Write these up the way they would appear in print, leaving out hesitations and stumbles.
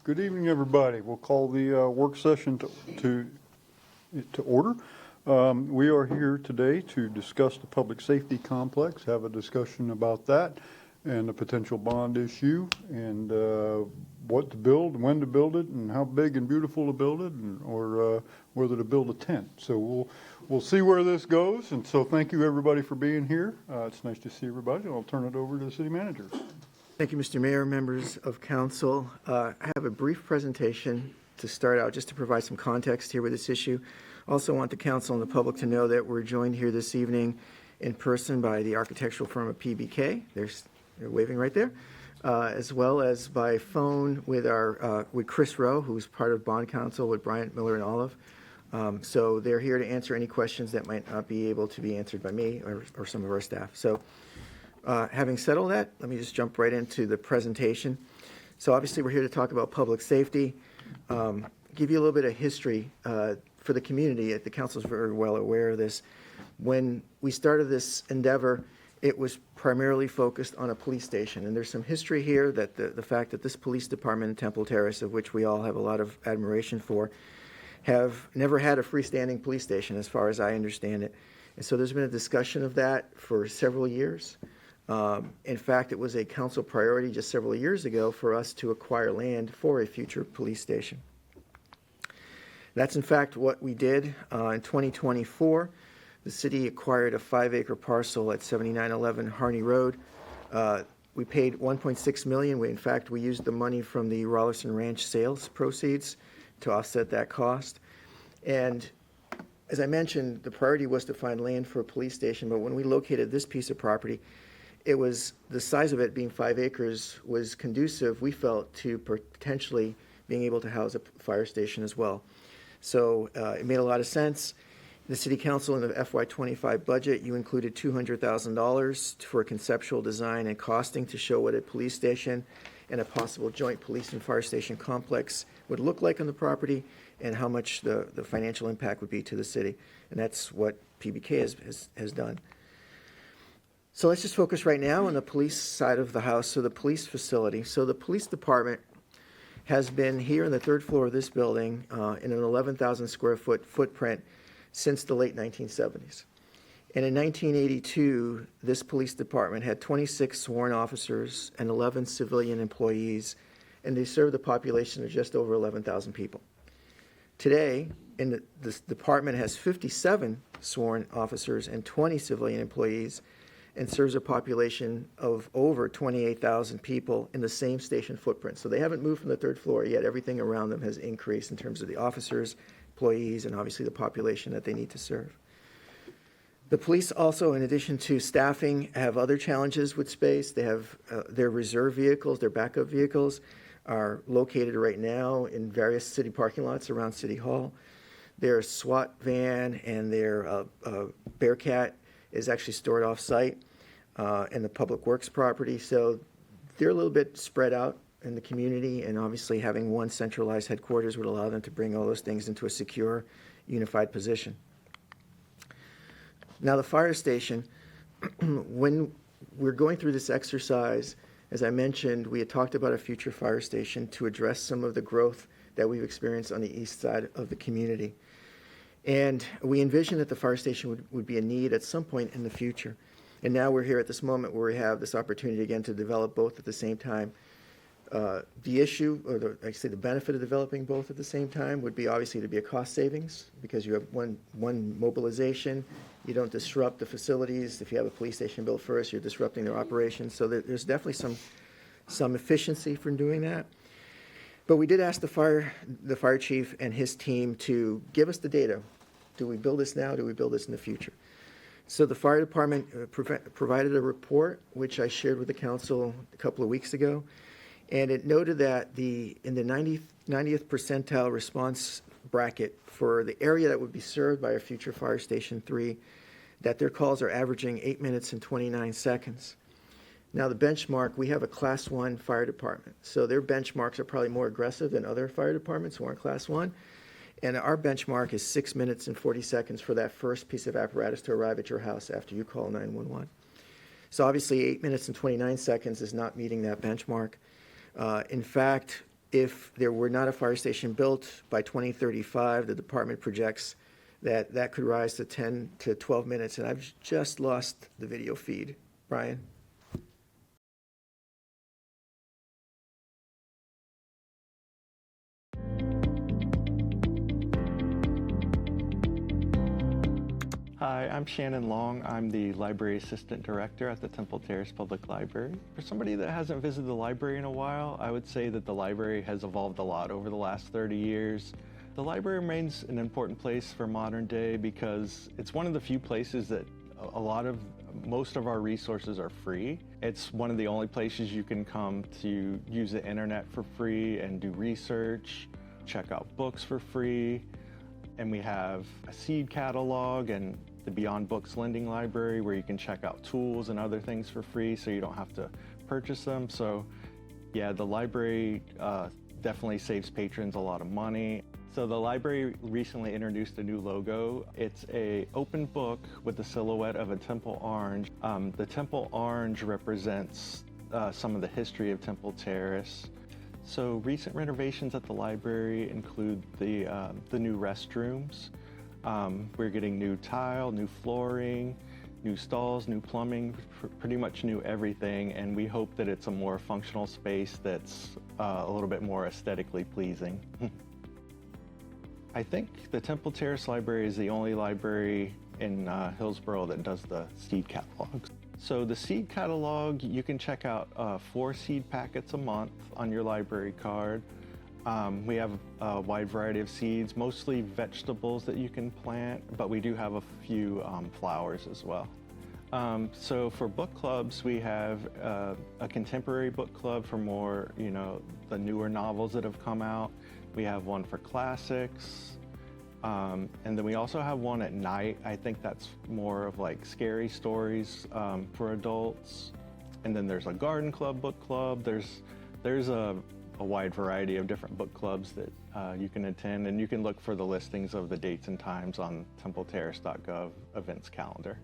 Good evening, everybody. We'll call the work session to order. We are here today to discuss the public safety complex, have a discussion about that and the potential bond issue and what to build, when to build it, and how big and beautiful to build it, or whether to build a tent. So we'll see where this goes. And so thank you, everybody, for being here. It's nice to see everybody. I'll turn it over to the city manager. Thank you, Mr. Mayor, members of council. I have a brief presentation to start out just to provide some context here with this issue. Also want the council and the public to know that we're joined here this evening in person by the architectural firm of PBK. They're waving right there, as well as by phone with with Chris Rowe, who's part of bond counsel with Bryant, Miller, and Olive. So they're here to answer any questions that might not be able to be answered by me or some of our staff. So having said all that, let me just jump right into the presentation. So obviously we're here to talk about public safety, give you a little bit of history for the community. The council is very well aware of this. When we started this endeavor, it was primarily focused on a police station. And there's some history here that the fact that this police department in Temple Terrace, of which we all have a lot of admiration for, have never had a freestanding police station as far as I understand it. And so there's been a discussion of that for several years. In fact, it was a council priority just several years ago for us to acquire land for a future police station. That's in fact what we did. In 2024, the city acquired a 5-acre parcel at 7911 Harney Road. We paid $1.6 million. We used the money from the Rollerson Ranch sales proceeds to offset that cost. And as I mentioned, the priority was to find land for a police station, but when we located this piece of property, it was the size of it being 5 acres was conducive, we felt, to potentially being able to house a fire station as well. So it made a lot of sense. The city council in the FY25 budget, you included $200,000 for conceptual design and costing to show what a police station and a possible joint police and fire station complex would look like on the property and how much the financial impact would be to the city. And that's what PBK has done. So let's just focus right now on the police side of the house, so the police facility. So the police department has been here on the third floor of this building in an 11,000 square foot footprint since the late 1970s. And in 1982, this police department had 26 sworn officers and 11 civilian employees, and they served a population of just over 11,000 people. Today, this department has 57 sworn officers and 20 civilian employees, and serves a population of over 28,000 people in the same station footprint. So they haven't moved from the third floor yet. Everything around them has increased in terms of the officers, employees, and obviously the population that they need to serve. The police also, in addition to staffing, have other challenges with space. They have their reserve vehicles, their backup vehicles are located right now in various city parking lots around City Hall. Their SWAT van and their Bearcat is actually stored off-site in the public works property. So they're a little bit spread out in the community, and obviously having one centralized headquarters would allow them to bring all those things into a secure, unified position. Now the fire station, when we're going through this exercise, as I mentioned, we had talked about a future fire station to address some of the growth that we've experienced on the east side of the community. And we envisioned that the fire station would be a need at some point in the future. And now we're here at this moment where we have this opportunity again to develop both at the same time. The issue, or the benefit of developing both at the same time would be obviously to be a cost savings because you have one mobilization. You don't disrupt the facilities. If you have a police station built first, you're disrupting their operations. So there's definitely some efficiency from doing that. But we did ask the fire chief and his team to give us the data. Do we build this now? Do we build this in the future? So the fire department provided a report, which I shared with the council a couple of weeks ago. And it noted that in the 90th percentile response bracket for the area that would be served by a future fire station 3, that their calls are averaging 8 minutes and 29 seconds. Now the benchmark, we have a class 1 fire department. So their benchmarks are probably more aggressive than other fire departments who aren't class 1. And our benchmark is 6 minutes and 40 seconds for that first piece of apparatus to arrive at your house after you call 911. So obviously 8 minutes and 29 seconds is not meeting that benchmark. In fact, if there were not a fire station built by 2035, the department projects that that could rise to 10 to 12 minutes. And I've just lost the video feed. Brian? Hi, I'm Shannon Long. I'm the Library Assistant Director at the Temple Terrace Public Library. For somebody that hasn't visited the library in a while, I would say that the library has evolved a lot over the last 30 years. The library remains an important place for modern day because it's one of the few places that most of our resources are free. It's one of the only places you can come to use the internet for free and do research, check out books for free. And we have a seed catalog and the Beyond Books Lending Library where you can check out tools and other things for free so you don't have to purchase them. So yeah, the library definitely saves patrons a lot of money. So the library recently introduced a new logo. It's an open book with the silhouette of a temple orange. The temple orange represents some of the history of Temple Terrace. So recent renovations at the library include the new restrooms. We're getting new tile, new flooring, new stalls, new plumbing, pretty much new everything, and we hope that it's a more functional space that's a little bit more aesthetically pleasing. I think the Temple Terrace Library is the only library in Hillsborough that does the seed catalogs. So the seed catalog, you can check out 4 seed packets a month on your library card. We have a wide variety of seeds, mostly vegetables that you can plant, but we do have a few flowers as well. So for book clubs, we have a contemporary book club for more, the newer novels that have come out. We have one for classics. And then we also have one at night. I think that's more of like scary stories for adults. And then there's a garden club book club. There's a wide variety of different book clubs that you can attend, and you can look for the listings of the dates and times on templeterrace.gov events calendar.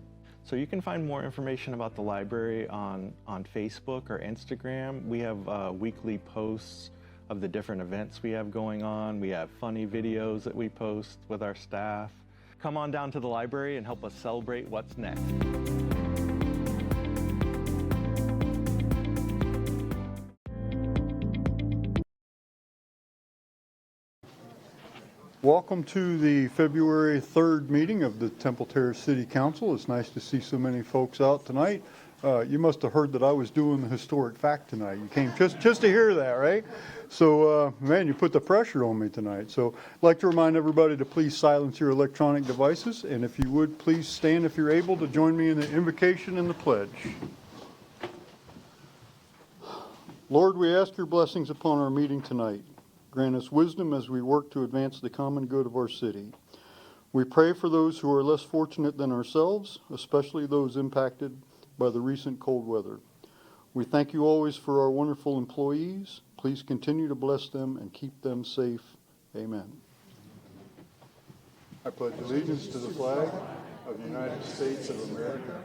So you can find more information about the library on Facebook or Instagram. We have weekly posts of the different events we have going on. We have funny videos that we post with our staff. Come on down to the library and help us celebrate what's next. Welcome to the February 3rd meeting of the Temple Terrace City Council. It's nice to see so many folks out tonight. You must have heard that I was doing the historic fact tonight. You came just to hear that, right? So, man, you put the pressure on me tonight. So I'd like to remind everybody to please silence your electronic devices. And if you would, please stand if you're able to join me in the invocation and the pledge. Lord, we ask your blessings upon our meeting tonight. Grant us wisdom as we work to advance the common good of our city. We pray for those who are less fortunate than ourselves, especially those impacted by the recent cold weather. We thank you always for our wonderful employees. Please continue to bless them and keep them safe. Amen. I pledge allegiance to the flag of the United States of America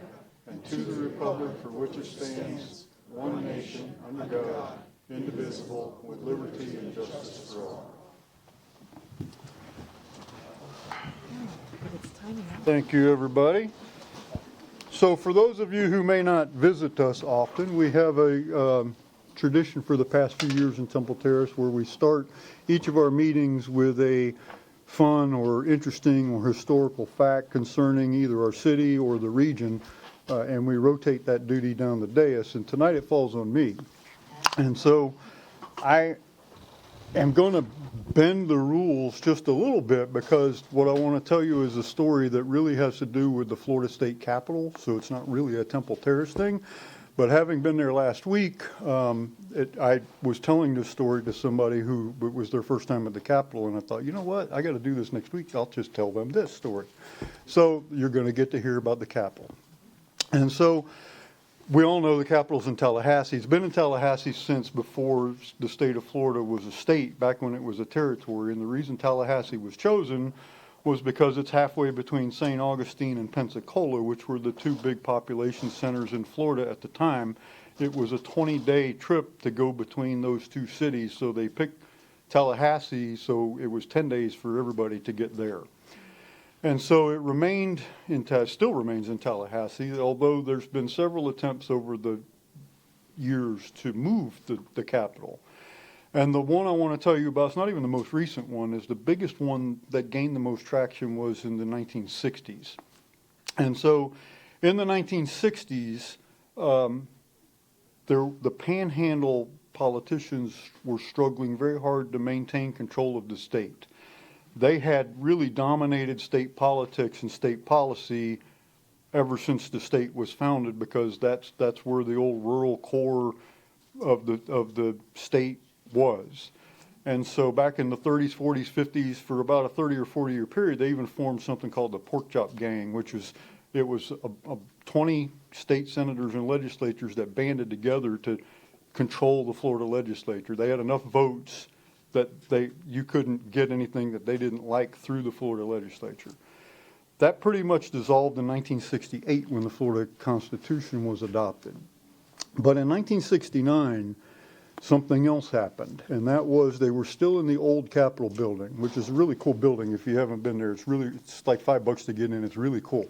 and to the republic for which it stands, one nation, under God, indivisible, with liberty and justice for all. Thank you, everybody. So for those of you who may not visit us often, we have a tradition for the past few years in Temple Terrace where we start each of our meetings with a fun or interesting or historical fact concerning either our city or the region, and we rotate that duty down the dais, and tonight it falls on me. And so I am going to bend the rules just a little bit because what I want to tell you is a story that really has to do with the Florida State Capitol, so it's not really a Temple Terrace thing. But having been there last week, I was telling this story to somebody who it was their first time at the Capitol, and I thought, you know what, I got to do this next week. I'll just tell them this story. So you're going to get to hear about the Capitol. And so we all know the Capitol's in Tallahassee. It's been in Tallahassee since before the state of Florida was a state, back when it was a territory. And the reason Tallahassee was chosen was because it's halfway between St. Augustine and Pensacola, which were the two big population centers in Florida at the time. It was a 20-day trip to go between those two cities, so they picked Tallahassee, so it was 10 days for everybody to get there. And so it remained still remains in Tallahassee, although there's been several attempts over the years to move the capital. And the one I want to tell you about, it's not even the most recent one, is the biggest one that gained the most traction was in the 1960s. And so in the 1960s, the Panhandle politicians were struggling very hard to maintain control of the state. They had really dominated state politics and state policy ever since the state was founded, because that's where the old rural core of the state was. And so back in the 30s, 40s, 50s, for about a 30 or 40 year period, they even formed something called the Pork Chop Gang, which was 20 state senators and legislatures that banded together to control the Florida legislature. They had enough votes that you couldn't get anything that they didn't like through the Florida legislature. That pretty much dissolved in 1968 when the Florida Constitution was adopted. But in 1969, something else happened, and that was they were still in the old Capitol building, which is a really cool building. If you haven't been there, it's like $5 to get in. It's really cool.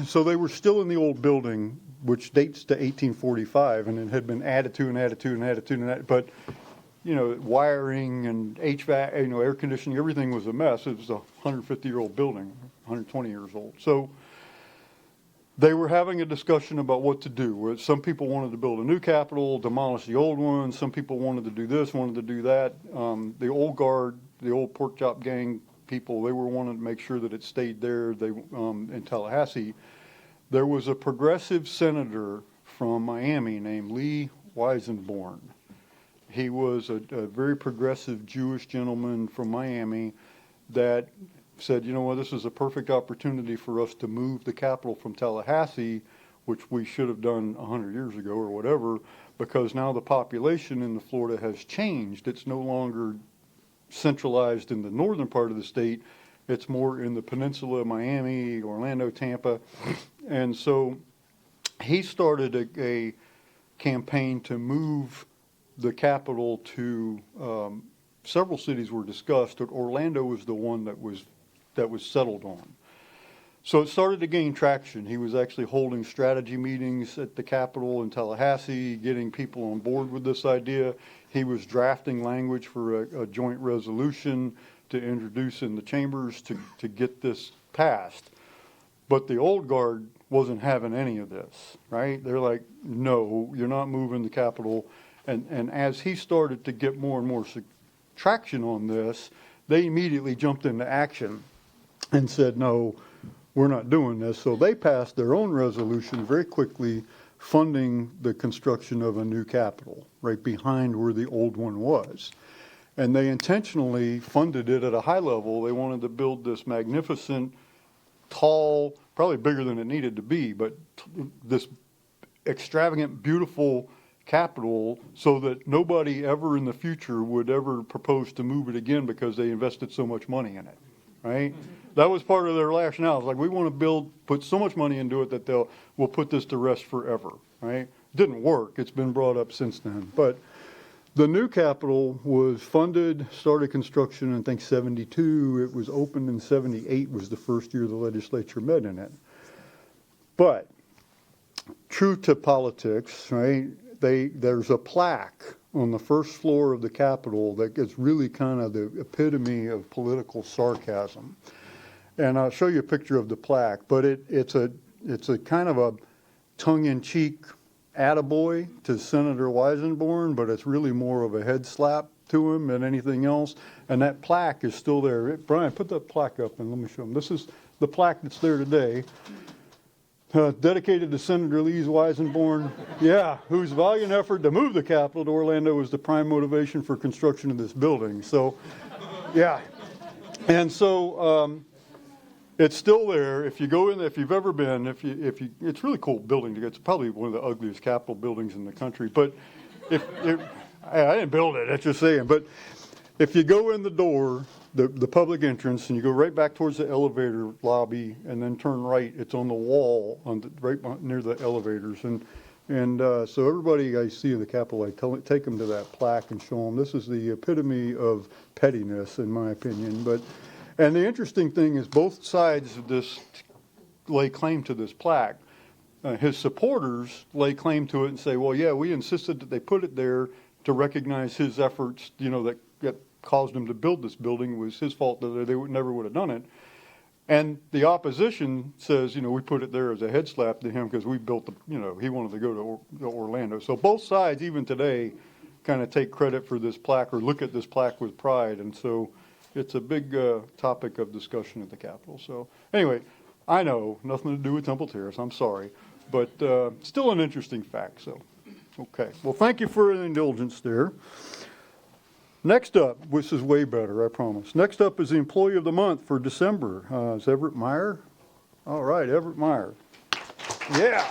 So they were still in the old building, which dates to 1845, and it had been added to and added to and added to and added. But wiring and HVAC, air conditioning, everything was a mess. It was a 150-year-old building, 120 years old. So they were having a discussion about what to do. Some people wanted to build a new Capitol, demolish the old one. Some people wanted to do this, wanted to do that. The old guard, the old Pork Chop Gang people, they were wanting to make sure that it stayed there. In Tallahassee, there was a progressive senator from Miami named Lee Weisenborn. He was a very progressive Jewish gentleman from Miami that said, you know what, this is a perfect opportunity for us to move the capital from Tallahassee, which we should have done 100 years ago or whatever, because now the population in Florida has changed. It's no longer centralized in the northern part of the state. It's more in the peninsula, Miami, Orlando, Tampa. And so he started a campaign to move the capital to several cities were discussed, but Orlando was the one that was settled on. So it started to gain traction. He was actually holding strategy meetings at the Capitol in Tallahassee, getting people on board with this idea. He was drafting language for a joint resolution to introduce in the chambers to get this passed. But the old guard wasn't having any of this, right? They're like, no, you're not moving the Capitol. And as he started to get more and more traction on this, they immediately jumped into action and said, no, we're not doing this. So they passed their own resolution very quickly, funding the construction of a new Capitol right behind where the old one was. And they intentionally funded it at a high level. They wanted to build this magnificent, tall, probably bigger than it needed to be, but this extravagant, beautiful Capitol, so that nobody ever in the future would ever propose to move it again because they invested so much money in it, right? That was part of their rationale. It's like, we want to put so much money into it that we'll put this to rest forever, right? Didn't work. It's been brought up since then. But the new Capitol was funded, started construction in, I think, 72. It was opened in 78 was the first year the legislature met in it. But true to politics, right, there's a plaque on the first floor of the Capitol that gets really kind of the epitome of political sarcasm. And I'll show you a picture of the plaque, but it's a kind of a tongue-in-cheek attaboy to Senator Weisenborn, but it's really more of a head slap to him than anything else. And that plaque is still there. Brian, put that plaque up and let me show him. This is the plaque that's there today. Dedicated to Senator Lee Weisenborn, whose valiant effort to move the Capitol to Orlando was the prime motivation for construction of this building. So, and so it's still there. If you go in, if you've ever been, it's a really cool building. It's probably one of the ugliest Capitol buildings in the country. But I didn't build it. That's just saying. But if you go in the door, the public entrance, and you go right back towards the elevator lobby, and then turn right, it's on the wall right near the elevators. And And so everybody I see in the Capitol, take them to that plaque and show them. This is the epitome of pettiness, in my opinion. And the interesting thing is both sides of this lay claim to this plaque. His supporters lay claim to it and say, well, yeah, we insisted that they put it there to recognize his efforts, that caused him to build this building. It was his fault that they never would have done it. And the opposition says, we put it there as a head slap to him because we built he wanted to go to Orlando. So both sides, even today, kind of take credit for this plaque or look at this plaque with pride. And so it's a big topic of discussion at the Capitol. So anyway, I know, nothing to do with Temple Terrace, I'm sorry. But still an interesting fact. So, okay. Well, thank you for the indulgence there. Next up, this is way better, I promise. Next up is the Employee of the Month for December. Is Everett Meyer? All right, Everett Meyer. Yeah.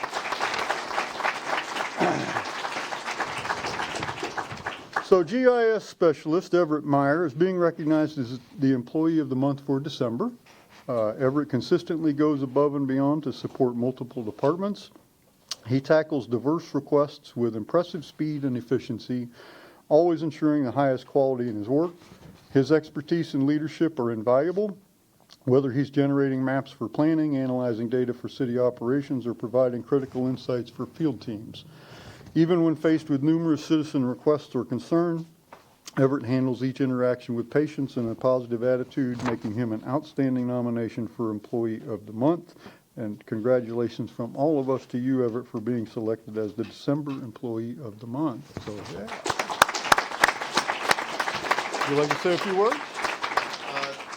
So GIS Specialist Everett Meyer is being recognized as the Employee of the Month for December. Everett consistently goes above and beyond to support multiple departments. He tackles diverse requests with impressive speed and efficiency, always ensuring the highest quality in his work. His expertise and leadership are invaluable, whether he's generating maps for planning, analyzing data for city operations, or providing critical insights for field teams. Even when faced with numerous citizen requests or concerns, Everett handles each interaction with patience and a positive attitude, making him an outstanding nomination for Employee of the Month. And congratulations from all of us to you, Everett, for being selected as the December Employee of the Month. So, yeah. Would you like to say a few words?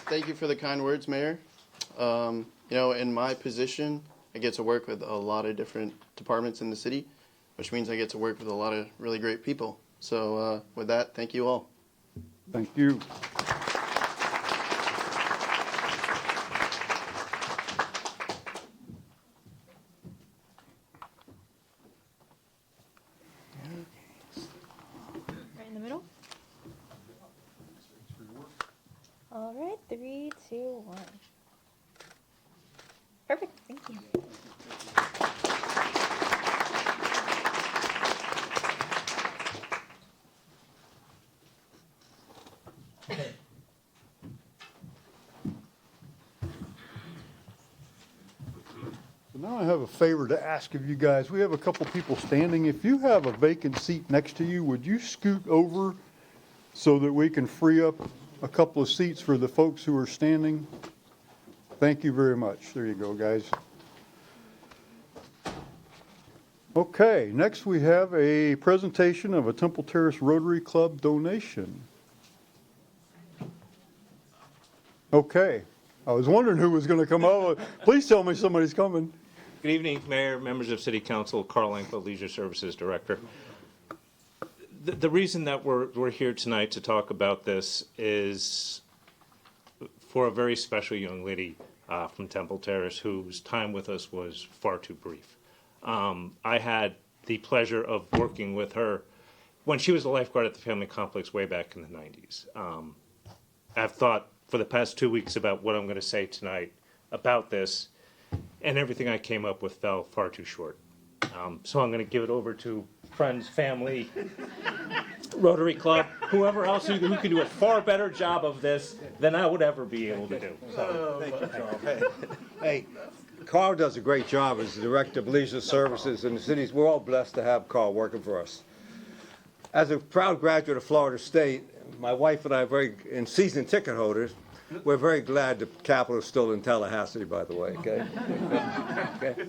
Thank you for the kind words, Mayor. In my position, I get to work with a lot of different departments in the city, which means I get to work with a lot of really great people. So with that, thank you all. Thank you. Right in the middle. All right, 3, 2, 1. Perfect, thank you. So now I have a favor to ask of you guys. We have a couple people standing. If you have a vacant seat next to you, would you scoot over so that we can free up a couple of seats for the folks who are standing? Thank you very much. There you go, guys. Okay, next we have a presentation of a Temple Terrace Rotary Club donation. Okay, I was wondering who was going to come out. Please tell me somebody's coming. Good evening, Mayor, members of City Council, Carl Anko, Leisure Services Director. The reason that we're here tonight to talk about this is for a very special young lady from Temple Terrace whose time with us was far too brief. I had the pleasure of working with her when she was a lifeguard at the Family Complex way back in the 90s. I've thought for the past 2 weeks about what I'm going to say tonight about this, and everything I came up with fell far too short. So I'm going to give it over to friends, family, Rotary Club, whoever else who can do a far better job of this than I would ever be able to do. So, Thank you, Carl. Hey, Carl does a great job as the Director of Leisure Services in the cities. We're all blessed to have Carl working for us. As a proud graduate of Florida State, my wife and I are and season ticket holders. We're very glad the Capitol is still in Tallahassee, by the way, okay? Okay.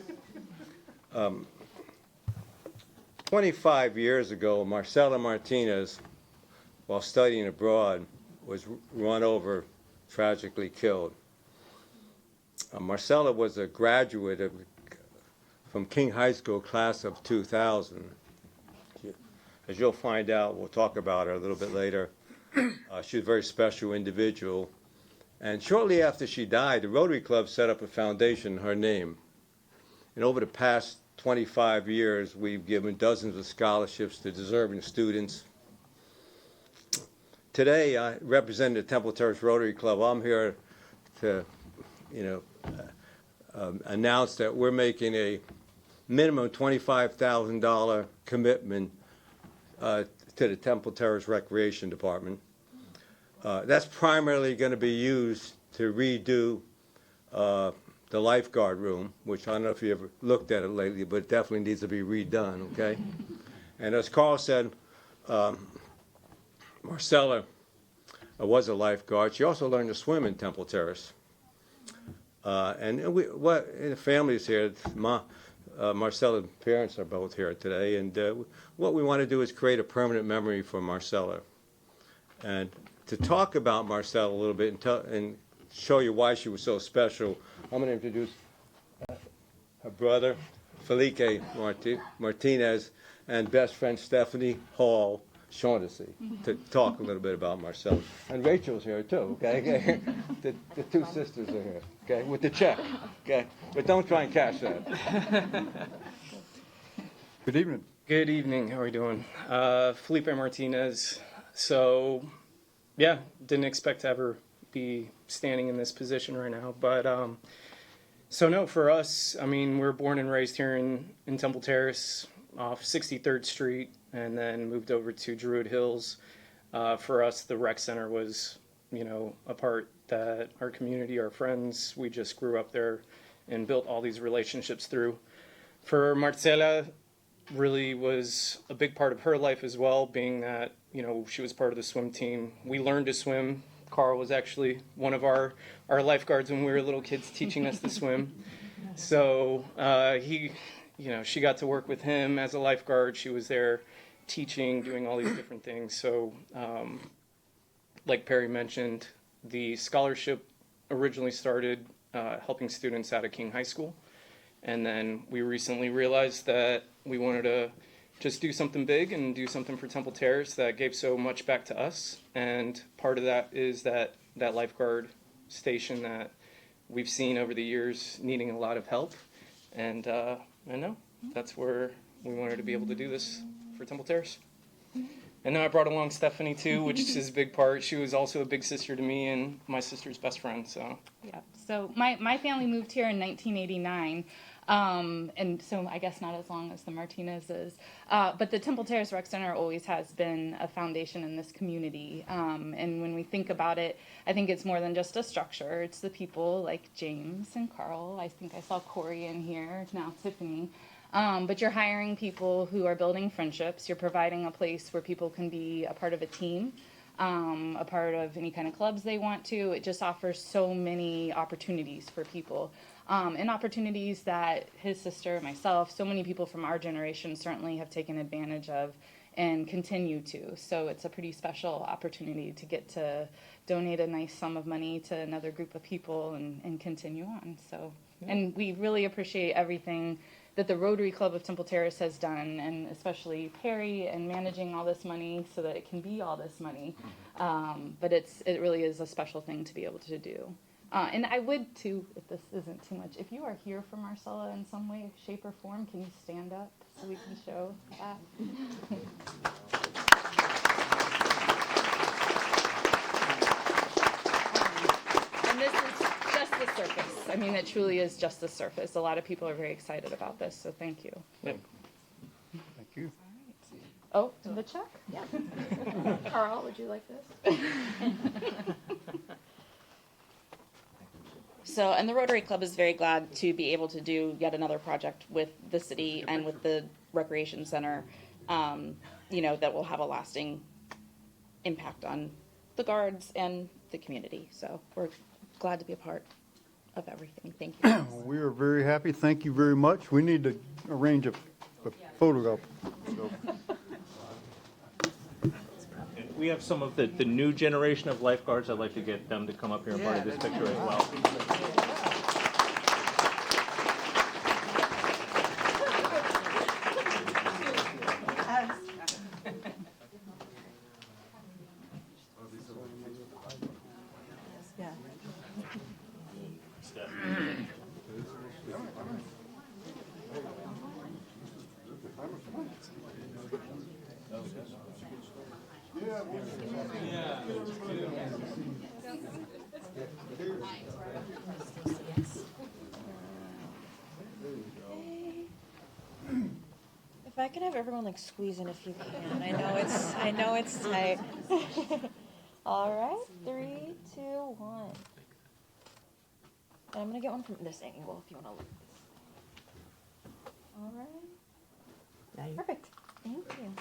25 years ago, Marcela Martinez, while studying abroad, was run over, tragically killed. Marcela was a graduate from King High School class of 2000. As you'll find out, we'll talk about her a little bit later. She's a very special individual. And shortly after she died, the Rotary Club set up a foundation in her name. And over the past 25 years, we've given dozens of scholarships to deserving students. Today, I represent the Temple Terrace Rotary Club. I'm here to, announce that we're making a minimum $25,000 commitment to the Temple Terrace Recreation Department. That's primarily going to be used to redo the lifeguard room, which I don't know if you ever looked at it lately, but it definitely needs to be redone, okay? And as Carl said, Marcella was a lifeguard. She also learned to swim in Temple Terrace. And the family's here. Marcella's parents are both here today, and what we want to do is create a permanent memory for Marcella. And to talk about Marcella a little bit and show you why she was so special, I'm going to introduce her brother, Felipe Martinez, and best friend Stephanie Hall Shaughnessy to talk a little bit about Marcella. And Rachel's here too, okay? The two sisters are here, okay, with the check, okay? But don't try and cash that. Good evening. Good evening. How are we doing? Felipe Martinez. So, yeah, didn't expect to ever be standing in this position right now. But, so no, for us, I mean, we're born and raised here in Temple Terrace off 63rd Street and then moved over to Druid Hills. For us, the rec center was, you know, a part that our community, our friends, we just grew up there and built all these relationships through. For Marcela, really was a big part of her life as well, being that, you know, she was part of the swim team. We learned to swim. Carl was actually one of our lifeguards when we were little kids, teaching us to swim. So she got to work with him as a lifeguard. She was there teaching, doing all these different things. So like Perry mentioned, the scholarship originally started helping students out of King High School. And then we recently realized that we wanted to just do something big and do something for Temple Terrace that gave so much back to us. And part of that is that lifeguard station that we've seen over the years needing a lot of help. And I know that's where we wanted to be able to do this for Temple Terrace. And then I brought along Stephanie too, which is a big part. She was also a big sister to me and my sister's best friend. So yeah. So my family moved here in 1989. And so I guess not as long as the Martinez's. But the Temple Terrace Rec Center always has been a foundation in this community. And when we think about it, I think it's more than just a structure. It's the people like James and Carl. I think I saw Corey in here, now Tiffany. But you're hiring people who are building friendships. You're providing a place where people can be a part of a team, a part of any kind of clubs they want to. It just offers so many opportunities for people. And opportunities that his sister, myself, so many people from our generation certainly have taken advantage of and continue to. So it's a pretty special opportunity to get to donate a nice sum of money to another group of people and continue on. So, and we really appreciate everything that the Rotary Club of Temple Terrace has done, and especially Perry and managing all this money so that it can be all this money. But it really is a special thing to be able to do. And I would too, if this isn't too much, if you are here for Marcella in some way, shape, or form, can you stand up so we can show that? And this is just the surface. I mean, it truly is just the surface. A lot of people are very excited about this, so thank you. Thank you. Oh, the check? Yeah. Carl, would you like this? So, and the Rotary Club is very glad to be able to do yet another project with the city and with the Recreation Center, that will have a lasting impact on the guards and the community. So we're glad to be a part of everything. Thank you. We are very happy. Thank you very much. We need to arrange a photograph. So. We have some of the new generation of lifeguards. I'd like to get them to come up here and part of this picture as well. If I could have everyone like squeeze in if you can. I know it's tight. All right, 3, 2, 1. And I'm gonna get one from this angle if you want to look. All right. Perfect. Thank you.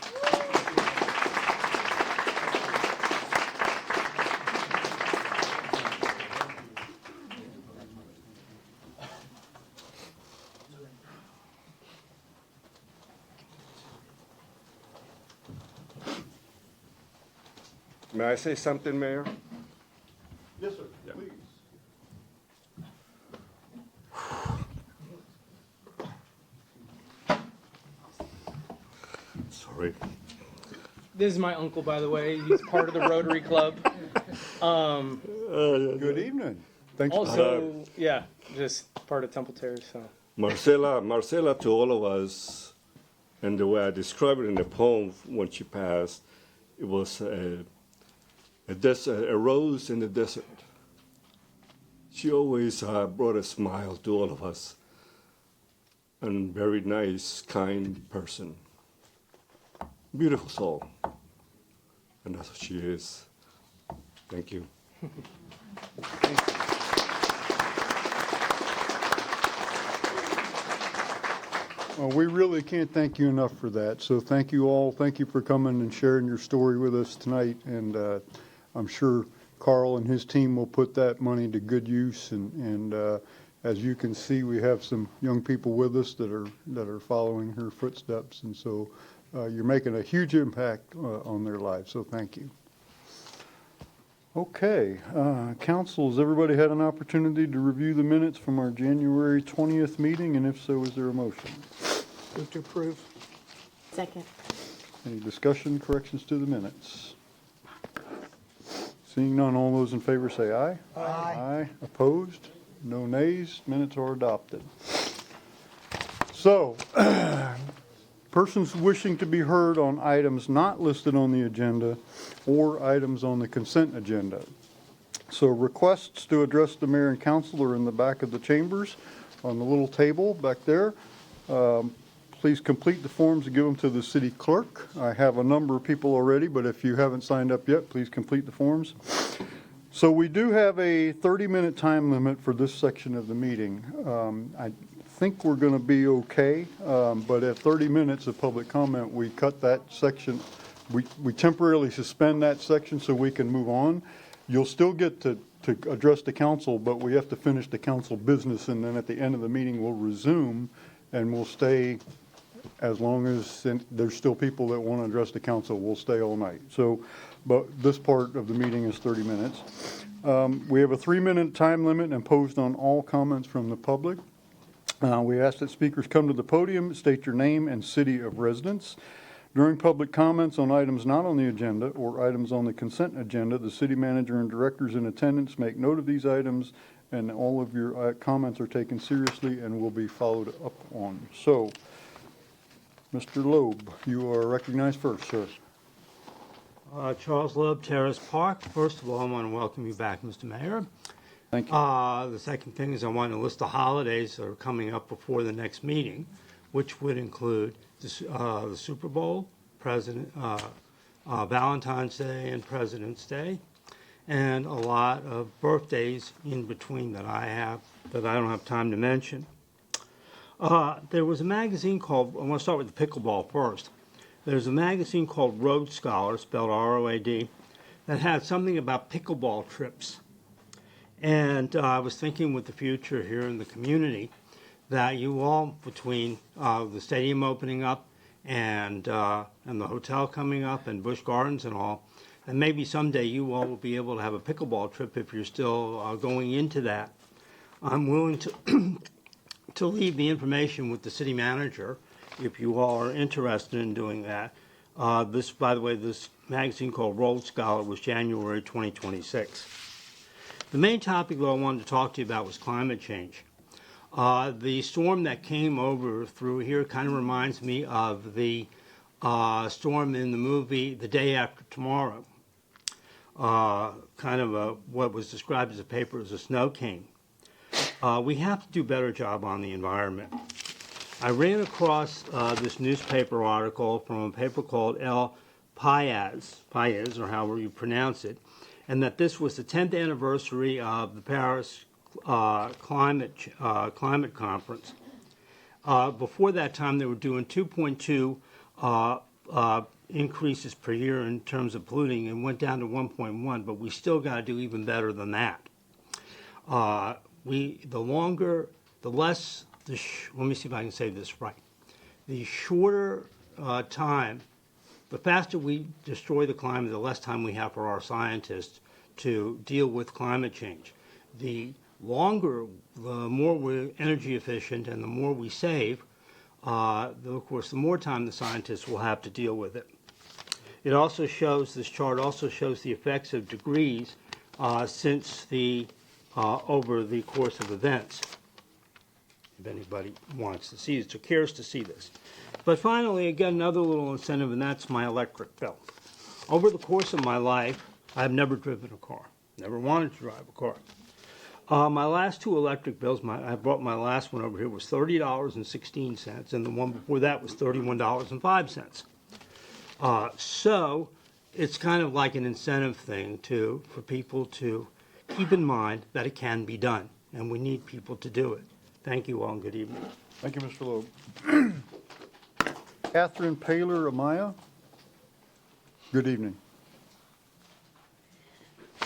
May I say something, Mayor? Yes, sir, please. Sorry. This is my uncle, by the way. He's part of the Rotary Club. Good evening. Thanks for Also, yeah, just part of Temple Terrace. So. Marcella to all of us, and the way I described it in the poem when she passed, it was a rose in the desert. She always brought a smile to all of us, and very nice, kind person. Beautiful soul, and that's what she is. Thank you. We really can't thank you enough for that. So thank you all. Thank you for coming and sharing your story with us tonight. And I'm sure Carl and his team will put that money to good use. And as you can see, we have some young people with us that are following her footsteps. And so you're making a huge impact on their lives. So thank you. Okay, council, has everybody had an opportunity to review the minutes from our January 20th meeting? And if so, is there a motion? Move to approve. Second. Any discussion, corrections to the minutes? Seeing none, all those in favor say aye. Aye. Aye. Opposed? No nays. Minutes are adopted. So, persons wishing to be heard on items not listed on the agenda or items on the consent agenda. So requests to address the mayor and council are in the back of the chambers on the little table back there. Please complete the forms and give them to the city clerk. I have a number of people already, but if you haven't signed up yet, please complete the forms. So we do have a 30-minute time limit for this section of the meeting. I think we're going to be okay, but at 30 minutes of public comment, we cut that section. We temporarily suspend that section so we can move on. You'll still get to address the council, but we have to finish the council business, and then at the end of the meeting, we'll resume, and we'll stay as long as there's still people that want to address the council. We'll stay all night. So, but this part of the meeting is 30 minutes. We have a 3-minute time limit imposed on all comments from the public. We ask that speakers come to the podium, state your name and city of residence. During public comments on items not on the agenda or items on the consent agenda, the city manager and directors in attendance make note of these items, and all of your comments are taken seriously and will be followed up on. So, Mr. Loeb, you are recognized first, sir. Charles Loeb, Terrace Park. First of all, I want to welcome you back, Mr. Mayor. Thank you. The second thing is I want to list the holidays that are coming up before the next meeting, which would include the Super Bowl, Valentine's Day, and President's Day, and a lot of birthdays in between that I don't have time to mention. There was a magazine called, I want to start with the pickleball first. There's a magazine called Road Scholar, spelled R-O-A-D, that had something about pickleball trips. And I was thinking with the future here in the community that you all, between the stadium opening up and the hotel coming up and Busch Gardens and all, and maybe someday you all will be able to have a pickleball trip if you're still going into that. I'm willing to to leave the information with the city manager if you all are interested in doing that. This, by the way, this magazine called Road Scholar was January 2026. The main topic that I wanted to talk to you about was climate change. The storm that came over through here kind of reminds me of the storm in the movie The Day After Tomorrow. Kind of what was described as a paper as a snow king. We have to do a better job on the environment. I ran across this newspaper article from a paper called El País, or however you pronounce it, and that this was the 10th anniversary of the Paris climate conference. Before that time, they were doing 2.2 increases per year in terms of polluting, and went down to 1.1. But we still got to do even better than that. Let me see if I can say this right. The shorter time, the faster we destroy the climate, the less time we have for our scientists to deal with climate change. The more we're energy efficient and the more we save, of course, the more time the scientists will have to deal with it. It also shows, this chart also shows the effects of degrees since over the course of events. If anybody wants to see this or cares to see this. But finally, again, another little incentive, and that's my electric bill. Over the course of my life, I've never driven a car, never wanted to drive a car. My last two electric bills, I brought my last one over here, was $30.16, and the one before that was $31.05. So it's kind of like an incentive thing for people to keep in mind that it can be done, and we need people to do it. Thank you all, and good evening. Thank you, Mr. Loeb. Catherine Paler Amaya. Good evening.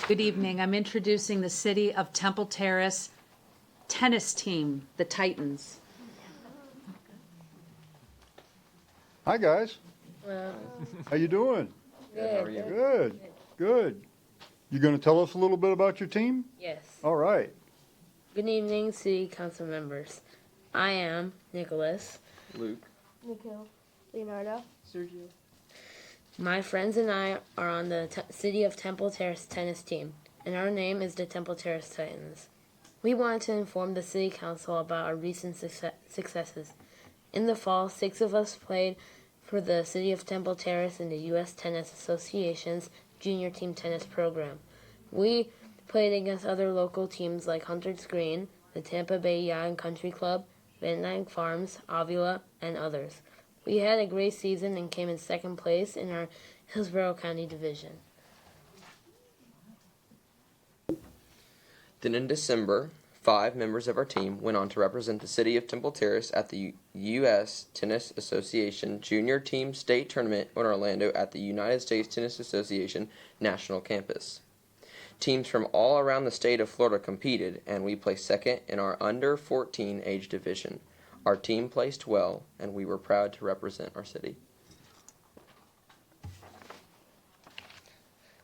Good evening. I'm introducing the City of Temple Terrace tennis team, the Titans. Hi, guys. How you doing? Good. How are you? Good, good. You going to tell us a little bit about your team? Yes. All right. Good evening, City Council members. I am Nicholas. Luke. Nikhil. Leonardo. Sergio. My friends and I are on the City of Temple Terrace tennis team, and our name is the Temple Terrace Titans. We wanted to inform the City Council about our recent successes. In the fall, 6 of us played for the City of Temple Terrace in the U.S. Tennis Association's junior team tennis program. We played against other local teams like Hunters Green, the Tampa Bay Yacht and Country Club, Van Dyke Farms, Avila, and others. We had a great season and came in second place in our Hillsborough County division. Then in December, 5 members of our team went on to represent the City of Temple Terrace at the U.S. Tennis Association Junior Team State Tournament in Orlando at the United States Tennis Association National Campus. Teams from all around the state of Florida competed, and we placed second in our under 14 age division. Our team placed well, and we were proud to represent our city.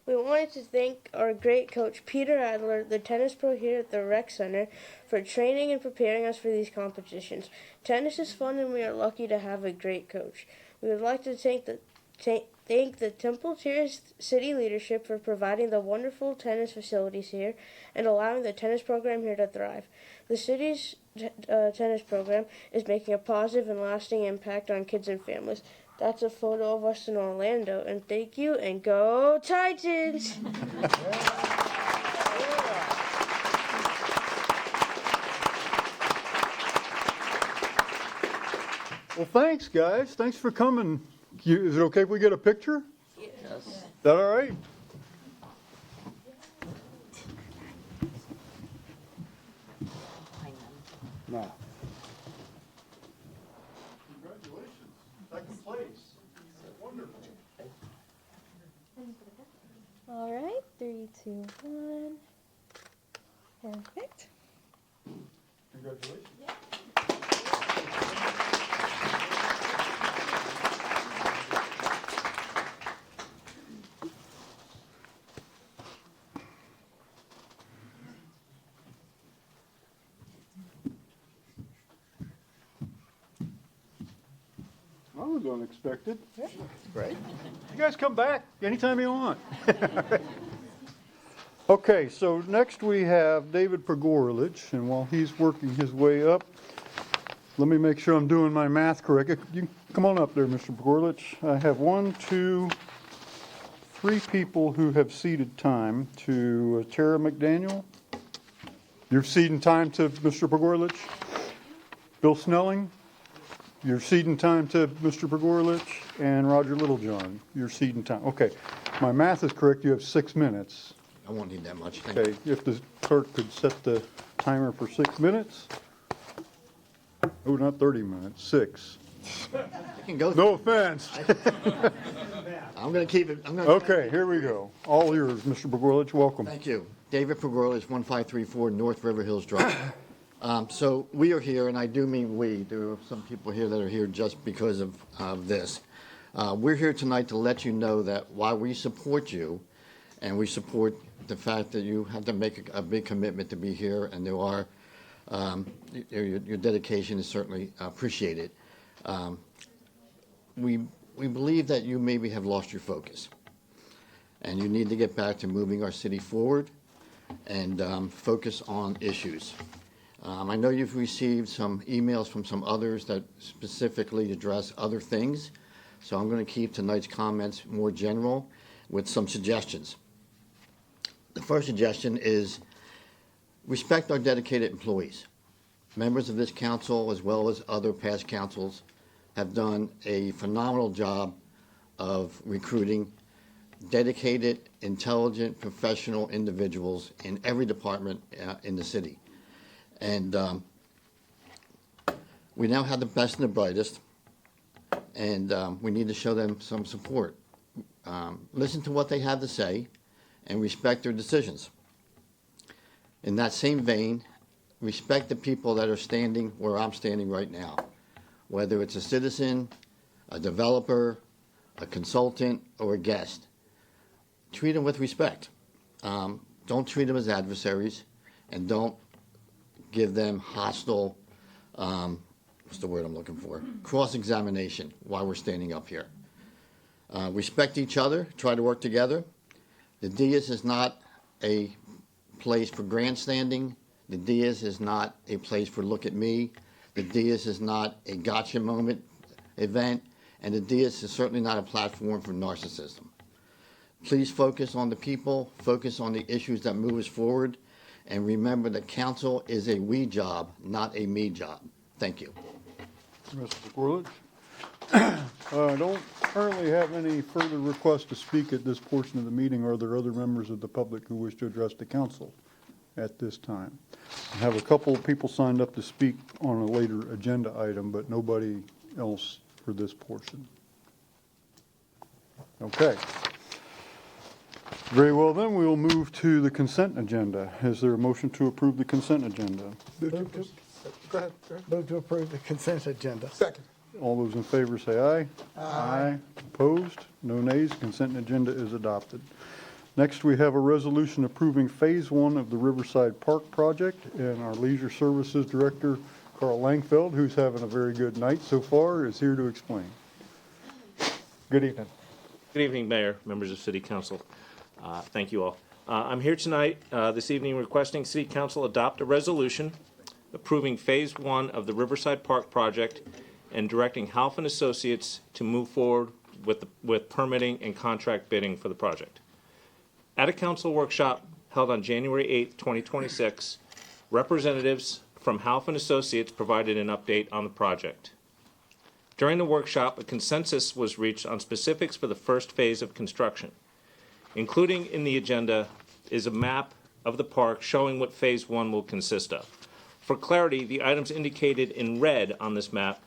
We wanted to thank our great coach, Peter Adler, the tennis pro here at the Rec Center, for training and preparing us for these competitions. Tennis is fun, and we are lucky to have a great coach. We would like to thank the Temple Terrace City leadership for providing the wonderful tennis facilities here and allowing the tennis program here to thrive. The city's tennis program is making a positive and lasting impact on kids and families. That's a photo of us in Orlando, and thank you, and go Titans! Well, thanks, guys. Thanks for coming. Is it okay if we get a picture? Yes. Is that all right? No. Congratulations. Second place. Wonderful. All right, 3, 2, 1. Perfect. Congratulations. That was unexpected. Yeah, great. You guys come back anytime you want. Okay, so next we have David Pogorlich, and while he's working his way up, let me make sure I'm doing my math correct. You come on up there, Mr. Pogorlich. I have 1, 2, 3 people who have ceded time to Tara McDaniel. You're ceding time to Mr. Pogorlich? Bill Snelling? You're ceding time to Mr. Pogorlich and Roger Littlejohn. You're ceding time. Okay. My math is correct. You have 6 minutes. I won't need that much. Thank you. Okay. If the clerk could set the timer for 6 minutes. Oh, not 30 minutes, 6. I can go. No offense. I'm going to keep it. Okay, here we go. All yours, Mr. Pogorlich. Welcome. Thank you. David Pogorlich, 1534 North River Hills Drive. So we are here, and I do mean we. There are some people here that are here just because of this. We're here tonight to let you know that while we support you, and we support the fact that you have to make a big commitment to be here, and there are, your dedication is certainly appreciated. We believe that you maybe have lost your focus, and you need to get back to moving our city forward and focus on issues. I know you've received some emails from some others that specifically address other things, so I'm going to keep tonight's comments more general with some suggestions. The first suggestion is respect our dedicated employees. Members of this council, as well as other past councils, have done a phenomenal job of recruiting dedicated, intelligent, professional individuals in every department in the city. And we now have the best and the brightest, and we need to show them some support. Listen to what they have to say and respect their decisions. In that same vein, respect the people that are standing where I'm standing right now, whether it's a citizen, a developer, a consultant, or a guest. Treat them with respect. Don't treat them as adversaries, and don't give them hostile, what's the word I'm looking for? Cross-examination while we're standing up here. Respect each other, try to work together. The Diaz is not a place for grandstanding. The Diaz is not a place for look at me. The Diaz is not a gotcha moment event, and the Diaz is certainly not a platform for narcissism. Please focus on the people, focus on the issues that move us forward, and remember that council is a we job, not a me job. Thank you. Mr. Pogorlich. I don't currently have any further requests to speak at this portion of the meeting. Are there other members of the public who wish to address the council at this time? I have a couple of people signed up to speak on a later agenda item, but nobody else for this portion. Okay. Very well, then we will move to the consent agenda. Is there a motion to approve the consent agenda? Go ahead. Move to approve the consent agenda. Second. All those in favor say aye. Aye. Opposed? No nays. Consent agenda is adopted. Next, we have a resolution approving Phase 1 of the Riverside Park project, and our Leisure Services Director, Carl Langfeld, who's having a very good night so far, is here to explain. Good evening. Good evening, Mayor, members of City Council. Thank you all. I'm here tonight, this evening, requesting City Council adopt a resolution approving Phase 1 of the Riverside Park project and directing Half and Associates to move forward with permitting and contract bidding for the project. At a council workshop held on January 8, 2026, representatives from Half and Associates provided an update on the project. During the workshop, a consensus was reached on specifics for the first phase of construction. Including in the agenda is a map of the park showing what Phase 1 will consist of. For clarity, the items indicated in red on this map,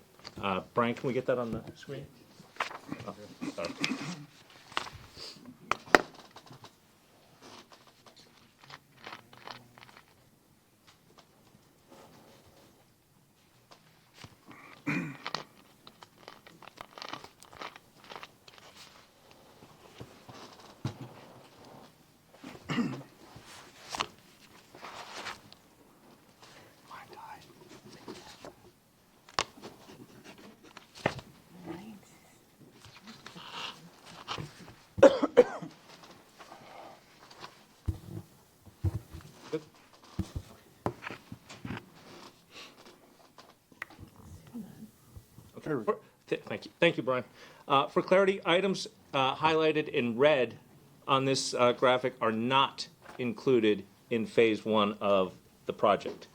Brian, can we get that on the screen? Oh, sorry. Thank you, Brian. For clarity, items highlighted in red on this graphic are not included in Phase 1 of the project.